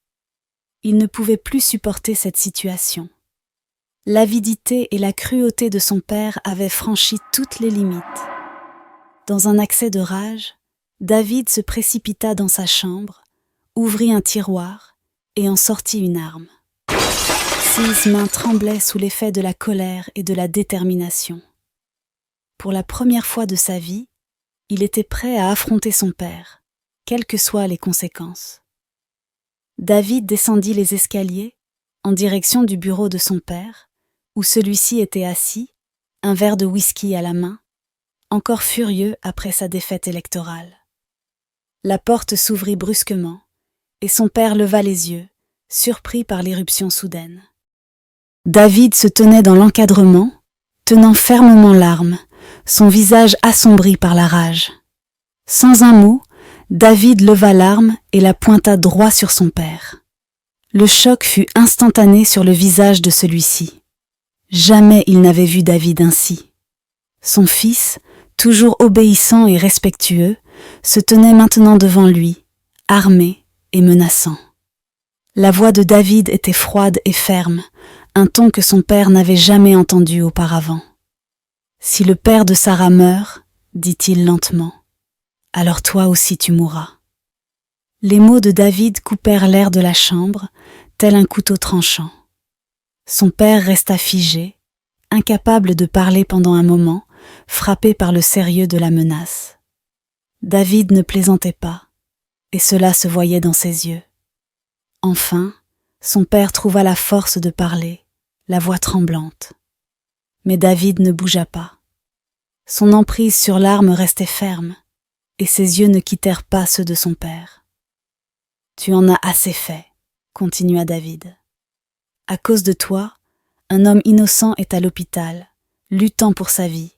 Il ne pouvait plus supporter cette situation. L'avidité et la cruauté de son père avaient franchi toutes les limites. Dans un accès de rage, David se précipita dans sa chambre, ouvrit un tiroir et en sortit une arme. Ses mains tremblaient sous l'effet de la colère et de la détermination. Pour la première fois de sa vie, il était prêt à affronter son père, quelles que soient les conséquences. David descendit les escaliers en direction du bureau de son père, où celui-ci était assis, un verre de whisky à la main, encore furieux après sa défaite électorale. La porte s'ouvrit brusquement, et son père leva les yeux, surpris par l'irruption soudaine. David se tenait dans l'encadrement, tenant fermement l'arme, son visage assombri par la rage. Sans un mot, David leva l'arme et la pointa droit sur son père. Le choc fut instantané sur le visage de celui-ci. Jamais il n'avait vu David ainsi. Son fils, toujours obéissant et respectueux, se tenait maintenant devant lui, armé et menaçant. La voix de David était froide et ferme, un ton que son père n'avait jamais entendu auparavant. « Si le père de Sarah meurt, dit-il lentement, alors toi aussi tu mourras. » Les mots de David coupèrent l'air de la chambre, tel un couteau tranchant. Son père resta figé, incapable de parler pendant un moment, frappé par le sérieux de la menace. David ne plaisantait pas, et cela se voyait dans ses yeux. Enfin, son père trouva la force de parler, la voix tremblante. Mais David ne bougea pas. Son emprise sur l'arme restait ferme, et ses yeux ne quittèrent pas ceux de son père. « Tu en as assez fait, » continua David. « À cause de toi, un homme innocent est à l'hôpital, luttant pour sa vie.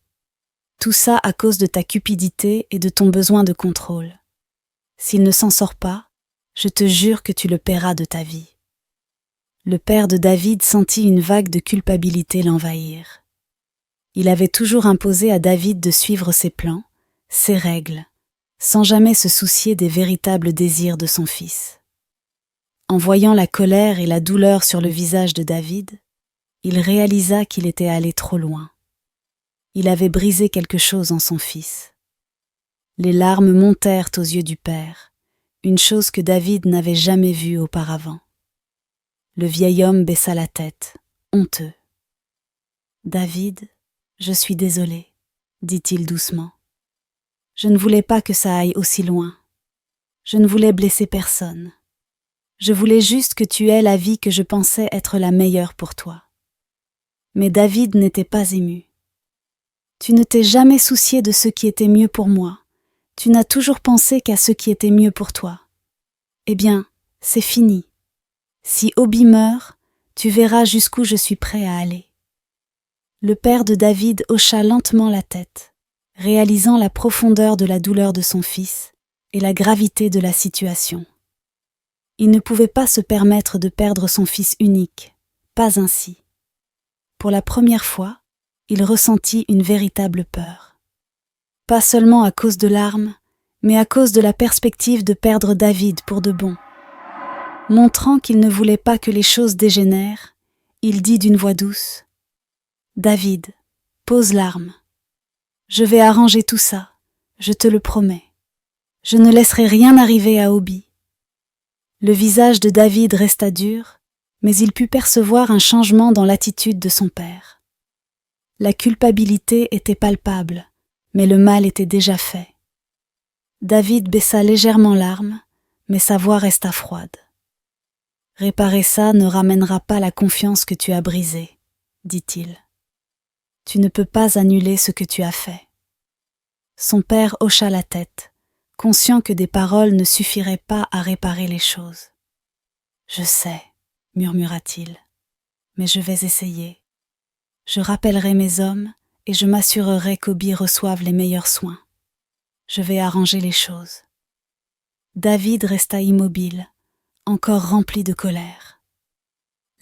Tout ça à cause de ta cupidité et de ton besoin de contrôle. S'il ne s'en sort pas, je te jure que tu le paieras de ta vie. » Le père de David sentit une vague de culpabilité l'envahir. Il avait toujours imposé à David de suivre ses plans, ses règles, sans jamais se soucier des véritables désirs de son fils. En voyant la colère et la douleur sur le visage de David, il réalisa qu'il était allé trop loin. Il avait brisé quelque chose en son fils. Les larmes montèrent aux yeux du père, une chose que David n'avait jamais vue auparavant. Le vieil homme baissa la tête, honteux. « David, je suis désolé, » dit-il doucement. « Je ne voulais pas que ça aille aussi loin. Je ne voulais blesser personne. Je voulais juste que tu aies la vie que je pensais être la meilleure pour toi. » Mais David n'était pas ému. « Tu ne t'es jamais soucié de ce qui était mieux pour moi. Tu n'as toujours pensé qu'à ce qui était mieux pour toi. Eh bien, c'est fini. Si Obi meurt, tu verras jusqu'où je suis prêt à aller. » Le père de David hocha lentement la tête, réalisant la profondeur de la douleur de son fils et la gravité de la situation. Il ne pouvait pas se permettre de perdre son fils unique, pas ainsi. Pour la première fois, il ressentit une véritable peur. Pas seulement à cause de l'arme, mais à cause de la perspective de perdre David pour de bon. Montrant qu'il ne voulait pas que les choses dégénèrent, il dit d'une voix douce : « David, pose l'arme. Je vais arranger tout ça, je te le promets. Je ne laisserai rien arriver à Obi. » Le visage de David resta dur, mais il put percevoir un changement dans l'attitude de son père. La culpabilité était palpable, mais le mal était déjà fait. David baissa légèrement l'arme, mais sa voix resta froide. « Réparer ça ne ramènera pas la confiance que tu as brisée, » dit-il. « Tu ne peux pas annuler ce que tu as fait. » Son père hocha la tête, conscient que des paroles ne suffiraient pas à réparer les choses. « Je sais, » murmura-t-il, « mais je vais essayer. Je rappellerai mes hommes et je m'assurerai qu'Obi reçoive les meilleurs soins. Je vais arranger les choses. » David resta immobile, encore rempli de colère.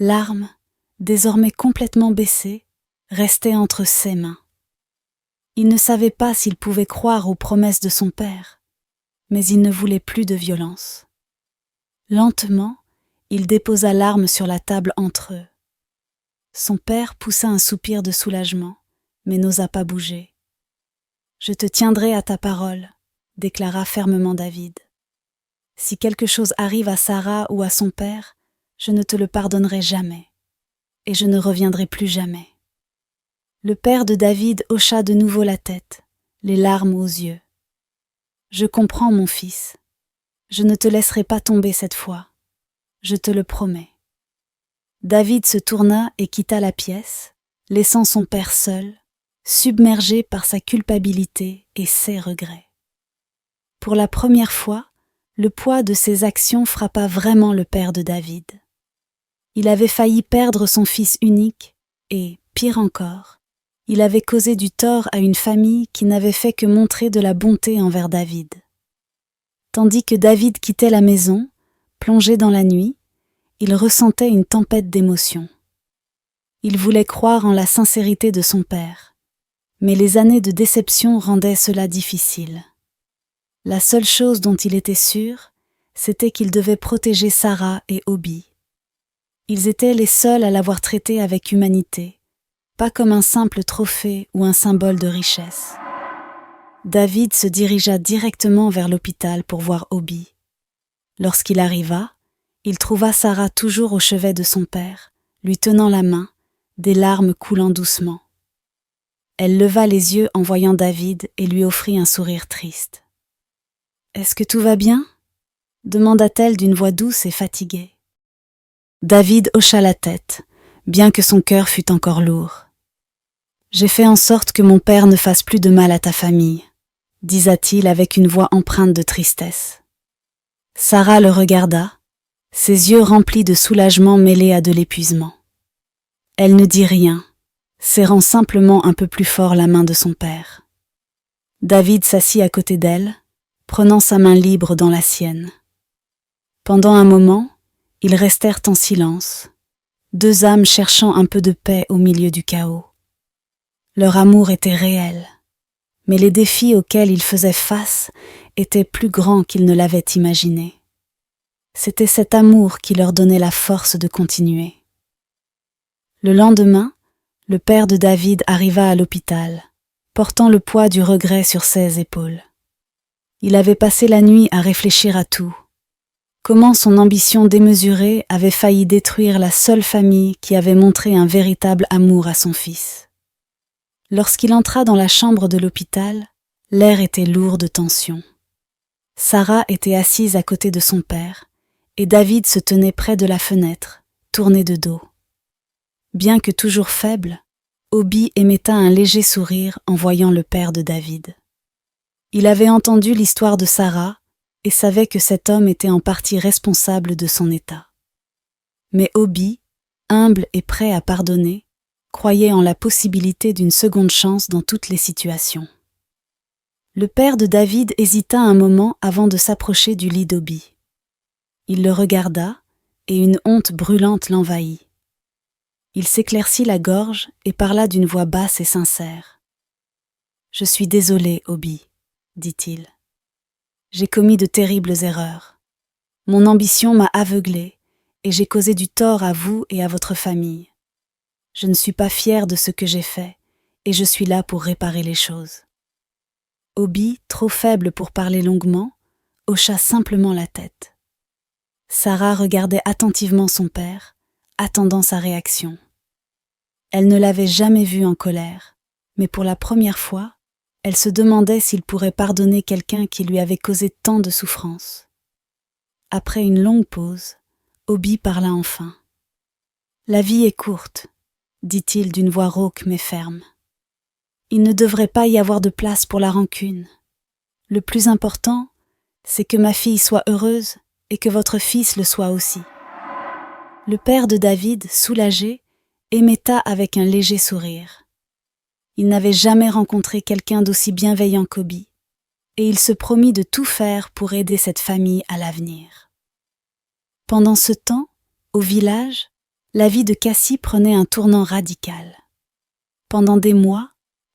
L'arme, désormais complètement baissée, restait entre ses mains. Il ne savait pas s'il pouvait croire aux promesses de son père, mais il ne voulait plus de violence. Lentement, il déposa l'arme sur la table entre eux. Son père poussa un soupir de soulagement, mais n'osa pas bouger. « Je te tiendrai à ta parole, » déclara fermement David. « Si quelque chose arrive à Sarah ou à son père, je ne te le pardonnerai jamais, et je ne reviendrai plus jamais. » Le père de David hocha de nouveau la tête, les larmes aux yeux. « Je comprends, mon fils. Je ne te laisserai pas tomber cette fois. Je te le promets. » David se tourna et quitta la pièce, laissant son père seul, submergé par sa culpabilité et ses regrets. Pour la première fois, le poids de ses actions frappa vraiment le père de David. Il avait failli perdre son fils unique et, pire encore, Il avait causé du tort à une famille qui n'avait fait que montrer de la bonté envers David. Tandis que David quittait la maison, plongé dans la nuit, il ressentait une tempête d'émotions. Il voulait croire en la sincérité de son père, mais les années de déception rendaient cela difficile. La seule chose dont il était sûr, c'était qu'il devait protéger Sarah et Obi. Ils étaient les seuls à l'avoir traité avec humanité, pas comme un simple trophée ou un symbole de richesse. David se dirigea directement vers l'hôpital pour voir Obi. Lorsqu'il arriva, il trouva Sarah toujours au chevet de son père, lui tenant la main, des larmes coulant doucement. Elle leva les yeux en voyant David et lui offrit un sourire triste. « Est-ce que tout va bien ?» demanda-t-elle d'une voix douce et fatiguée. David hocha la tête, bien que son cœur fût encore lourd. « J'ai fait en sorte que mon père ne fasse plus de mal à ta famille, » disa-t-il avec une voix empreinte de tristesse. Sarah le regarda, ses yeux remplis de soulagement mêlé à de l'épuisement. Elle ne dit rien, serrant simplement un peu plus fort la main de son père. David s'assit à côté d'elle, prenant sa main libre dans la sienne. Pendant un moment, ils restèrent en silence, deux âmes cherchant un peu de paix au milieu du chaos. Leur amour était réel, mais les défis auxquels ils faisaient face étaient plus grands qu'ils ne l'avaient imaginé. C'était cet amour qui leur donnait la force de continuer. Le lendemain, le père de David arriva à l'hôpital, portant le poids du regret sur ses épaules. Il avait passé la nuit à réfléchir à tout. Comment son ambition démesurée avait failli détruire la seule famille qui avait montré un véritable amour à son fils. Lorsqu'il entra dans la chambre de l'hôpital, l'air était lourd de tension. Sarah était assise à côté de son père, et David se tenait près de la fenêtre, tourné de dos. Bien que toujours faible, Obi émetta un léger sourire en voyant le père de David. Il avait entendu l'histoire de Sarah et savait que cet homme était en partie responsable de son état. Mais Obi, humble et prêt à pardonner, croyait en la possibilité d'une seconde chance dans toutes les situations. Le père de David hésita un moment avant de s'approcher du lit d'Obi. Il le regarda et une honte brûlante l'envahit. Il s'éclaircit la gorge et parla d'une voix basse et sincère. « Je suis désolé, Obi, » dit-il. « J'ai commis de terribles erreurs. Mon ambition m'a aveuglé et j'ai causé du tort à vous et à votre famille. Je ne suis pas fier de ce que j'ai fait et je suis là pour réparer les choses. » Obi, trop faible pour parler longuement, hocha simplement la tête. Sarah regardait attentivement son père, attendant sa réaction. Elle ne l'avait jamais vu en colère, mais pour la première fois, elle se demandait s'il pourrait pardonner quelqu'un qui lui avait causé tant de souffrance. Après une longue pause, Obi parla enfin. « La vie est courte, » dit-il d'une voix rauque mais ferme. « Il ne devrait pas y avoir de place pour la rancune. Le plus important, c'est que ma fille soit heureuse et que votre fils le soit aussi. » Le père de David, soulagé, émetta avec un léger sourire. Il n'avait jamais rencontré quelqu'un d'aussi bienveillant qu'Obi, et il se promit de tout faire pour aider cette famille à l'avenir. Pendant ce temps, au village, la vie de Cassie prenait un tournant radical. Pendant des mois,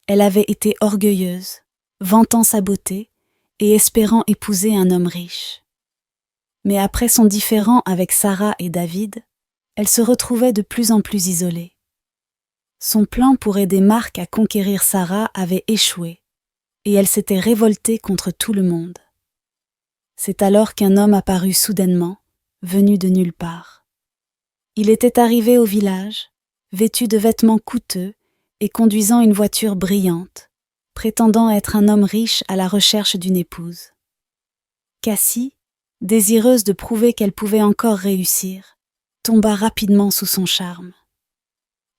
elle avait été orgueilleuse, vantant sa beauté et espérant épouser un homme riche. Mais après son différend avec Sarah et David, elle se retrouvait de plus en plus isolée. Son plan pour aider Marc à conquérir Sarah avait échoué, et elle s'était révoltée contre tout le monde. C'est alors qu'un homme apparut soudainement, venu de nulle part. Il était arrivé au village, vêtu de vêtements coûteux et conduisant une voiture brillante, prétendant être un homme riche à la recherche d'une épouse. Cassie, désireuse de prouver qu'elle pouvait encore réussir, tomba rapidement sous son charme.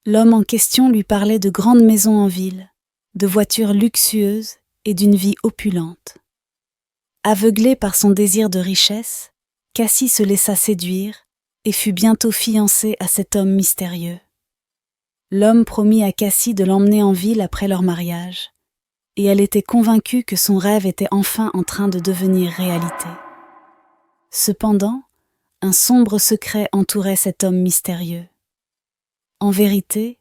L'homme en question lui parlait de grandes maisons en ville, de voitures luxueuses et d'une vie opulente. Aveuglée par son désir de richesse, Cassie se laissa séduire et fut bientôt fiancée à cet homme mystérieux. l'homme promit à Cassie de l'emmener en ville après leur mariage, et elle était convaincue que son rêve était enfin en train de devenir réalité. Cependant, un sombre secret entourait cet homme mystérieux. En vérité,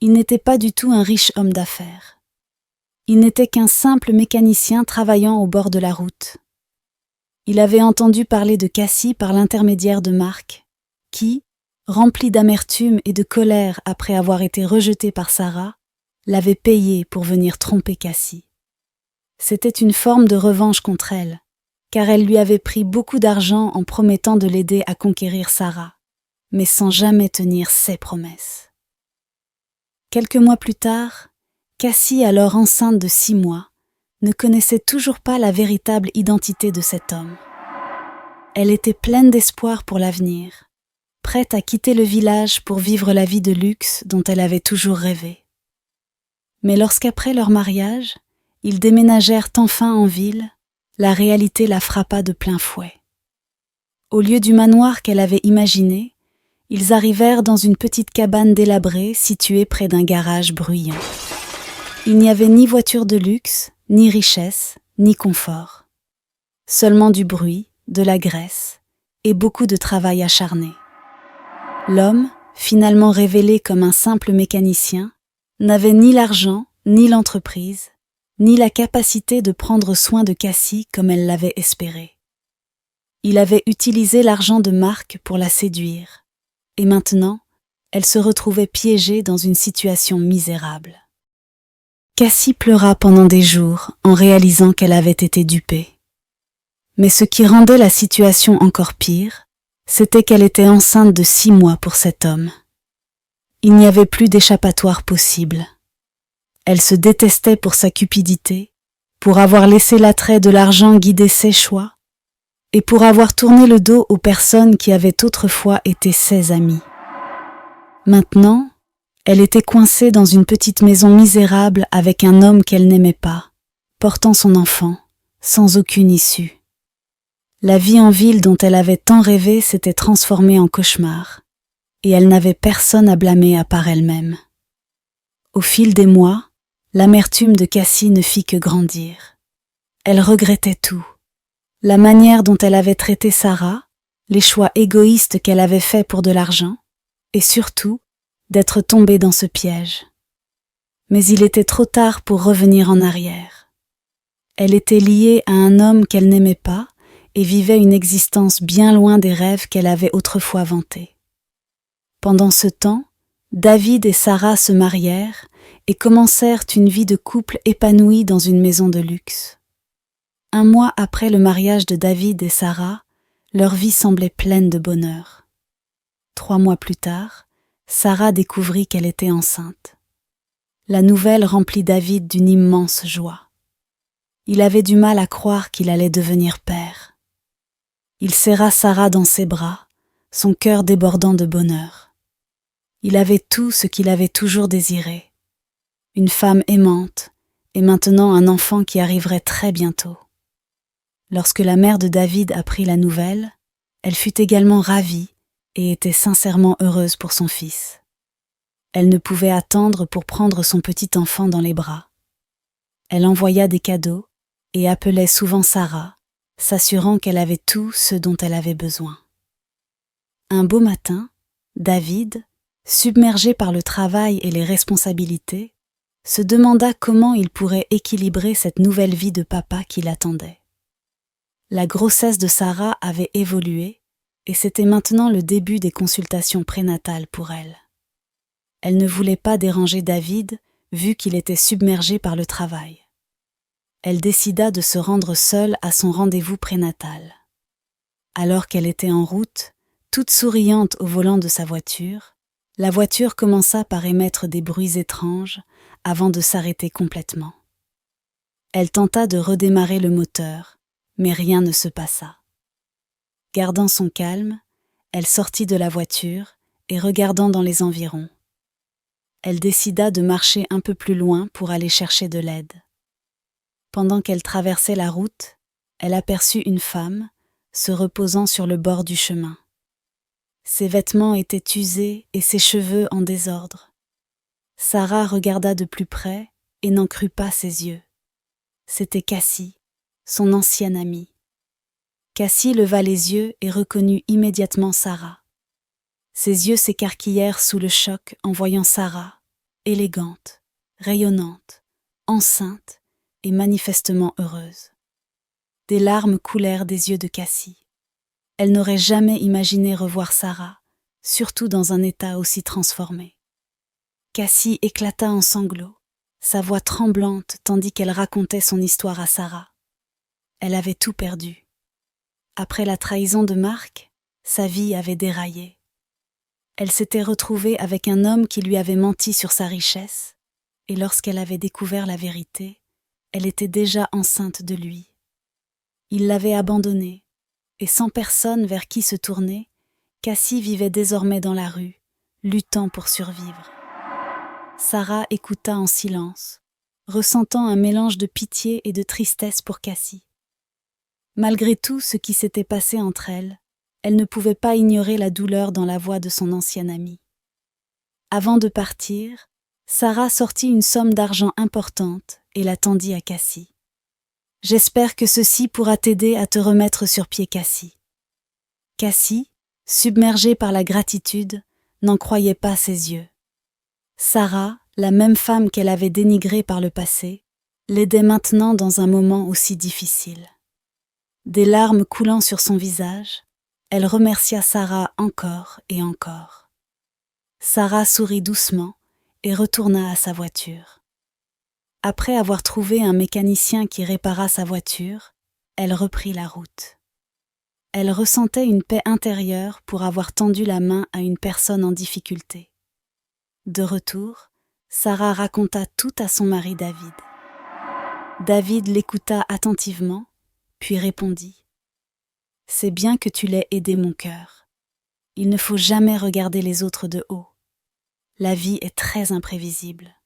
il n'était pas du tout un riche homme d'affaires. Il n'était qu'un simple mécanicien travaillant au bord de la route. Il avait entendu parler de Cassie par l'intermédiaire de Marc, qui, rempli d'amertume et de colère après avoir été rejeté par Sarah, l'avait payé pour venir tromper Cassie. C'était une forme de revanche contre elle, car elle lui avait pris beaucoup d'argent en promettant de l'aider à conquérir Sarah, mais sans jamais tenir ses promesses. Quelques mois plus tard, Cassie, alors enceinte de 6 mois, ne connaissait toujours pas la véritable identité de cet homme. Elle était pleine d'espoir pour l'avenir, prête à quitter le village pour vivre la vie de luxe dont elle avait toujours rêvé. Mais lorsqu'après leur mariage, ils déménagèrent enfin en ville, la réalité la frappa de plein fouet. Au lieu du manoir qu'elle avait imaginé, ils arrivèrent dans une petite cabane délabrée située près d'un garage bruyant. Il n'y avait ni voiture de luxe, ni richesse, ni confort. Seulement du bruit, de la graisse et beaucoup de travail acharné. L'homme, finalement révélé comme un simple mécanicien, n'avait ni l'argent, ni l'entreprise, ni la capacité de prendre soin de Cassie comme elle l'avait espéré. Il avait utilisé l'argent de Marc pour la séduire, et maintenant, elle se retrouvait piégée dans une situation misérable. Cassie pleura pendant des jours en réalisant qu'elle avait été dupée. Mais ce qui rendait la situation encore pire, c'était qu'elle était enceinte de 6 mois pour cet homme. Il n'y avait plus d'échappatoire possible. Elle se détestait pour sa cupidité, pour avoir laissé l'attrait de l'argent guider ses choix, et pour avoir tourné le dos aux personnes qui avaient autrefois été ses amies. Maintenant, elle était coincée dans une petite maison misérable avec un homme qu'elle n'aimait pas, portant son enfant, sans aucune issue. La vie en ville dont elle avait tant rêvé s'était transformée en cauchemar, et elle n'avait personne à blâmer à part elle-même. Au fil des mois, l'amertume de Cassie ne fit que grandir. Elle regrettait tout. La manière dont elle avait traité Sarah, les choix égoïstes qu'elle avait faits pour de l'argent, et surtout, d'être tombée dans ce piège. Mais il était trop tard pour revenir en arrière. Elle était liée à un homme qu'elle n'aimait pas, et vivait une existence bien loin des rêves qu'elle avait autrefois vantés. Pendant ce temps, David et Sarah se marièrent et commencèrent une vie de couple épanouie dans une maison de luxe. 1 mois après le mariage de David et Sarah, leur vie semblait pleine de bonheur. 3 mois plus tard, Sarah découvrit qu'elle était enceinte. La nouvelle remplit David d'une immense joie. Il avait du mal à croire qu'il allait devenir père. Il serra Sarah dans ses bras, son cœur débordant de bonheur. Il avait tout ce qu'il avait toujours désiré. Une femme aimante, et maintenant un enfant qui arriverait très bientôt. Lorsque la mère de David apprit la nouvelle, elle fut également ravie et était sincèrement heureuse pour son fils. Elle ne pouvait attendre pour prendre son petit enfant dans les bras. Elle envoya des cadeaux et appelait souvent Sarah, s'assurant qu'elle avait tout ce dont elle avait besoin. Un beau matin, David, submergé par le travail et les responsabilités, se demanda comment il pourrait équilibrer cette nouvelle vie de papa qui l'attendait. La grossesse de Sarah avait évolué et c'était maintenant le début des consultations prénatales pour elle. Elle ne voulait pas déranger David vu qu'il était submergé par le travail. Elle décida de se rendre seule à son rendez-vous prénatal. Alors qu'elle était en route, toute souriante au volant de sa voiture, la voiture commença par émettre des bruits étranges avant de s'arrêter complètement. Elle tenta de redémarrer le moteur, mais rien ne se passa. Gardant son calme, elle sortit de la voiture et regardant dans les environs. Elle décida de marcher un peu plus loin pour aller chercher de l'aide. Pendant qu'elle traversait la route, elle aperçut une femme se reposant sur le bord du chemin. Ses vêtements étaient usés et ses cheveux en désordre. Sarah regarda de plus près et n'en crut pas ses yeux. C'était Cassie, son ancienne amie. Cassie leva les yeux et reconnut immédiatement Sarah. Ses yeux s'écarquillèrent sous le choc en voyant Sarah, élégante, rayonnante, enceinte et manifestement heureuse. Des larmes coulèrent des yeux de Cassie. Elle n'aurait jamais imaginé revoir Sarah, surtout dans un état aussi transformé. Cassie éclata en sanglots, sa voix tremblante tandis qu'elle racontait son histoire à Sarah. Elle avait tout perdu. Après la trahison de Marc, sa vie avait déraillé. Elle s'était retrouvée avec un homme qui lui avait menti sur sa richesse, et lorsqu'elle avait découvert la vérité, elle était déjà enceinte de lui. Il l'avait abandonnée, et sans personne vers qui se tourner, Cassie vivait désormais dans la rue, luttant pour survivre. Sarah écouta en silence, ressentant un mélange de pitié et de tristesse pour Cassie. Malgré tout ce qui s'était passé entre elles, elle ne pouvait pas ignorer la douleur dans la voix de son ancienne amie. Avant de partir, Sarah sortit une somme d'argent importante et la tendit à Cassie. « J'espère que ceci pourra t'aider à te remettre sur pied, Cassie. » Cassie, submergée par la gratitude, n'en croyait pas ses yeux. Sarah, la même femme qu'elle avait dénigrée par le passé, l'aidait maintenant dans un moment aussi difficile. Des larmes coulant sur son visage, elle remercia Sarah encore et encore. Sarah sourit doucement et retourna à sa voiture. Après avoir trouvé un mécanicien qui répara sa voiture, elle reprit la route. Elle ressentait une paix intérieure pour avoir tendu la main à une personne en difficulté. De retour, Sarah raconta tout à son mari David. David l'écouta attentivement, puis répondit « C'est bien que tu l'aies aidé, mon cœur. Il ne faut jamais regarder les autres de haut. La vie est très imprévisible. »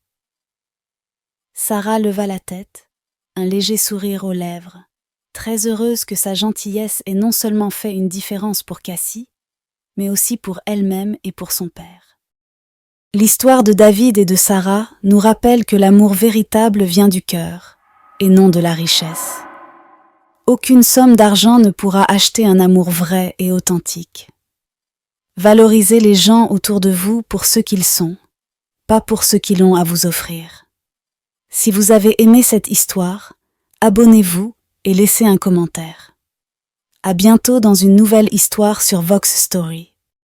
Sarah leva la tête, un léger sourire aux lèvres, très heureuse que sa gentillesse ait non seulement fait une différence pour Cassie, mais aussi pour elle-même et pour son père. L'histoire de David et de Sarah nous rappelle que l'amour véritable vient du cœur, et non de la richesse. Aucune somme d'argent ne pourra acheter un amour vrai et authentique. Valorisez les gens autour de vous pour ce qu'ils sont, pas pour ce qu'ils ont à vous offrir. Si vous avez aimé cette histoire, abonnez-vous et laissez un commentaire. À bientôt dans une nouvelle histoire sur Vox Story.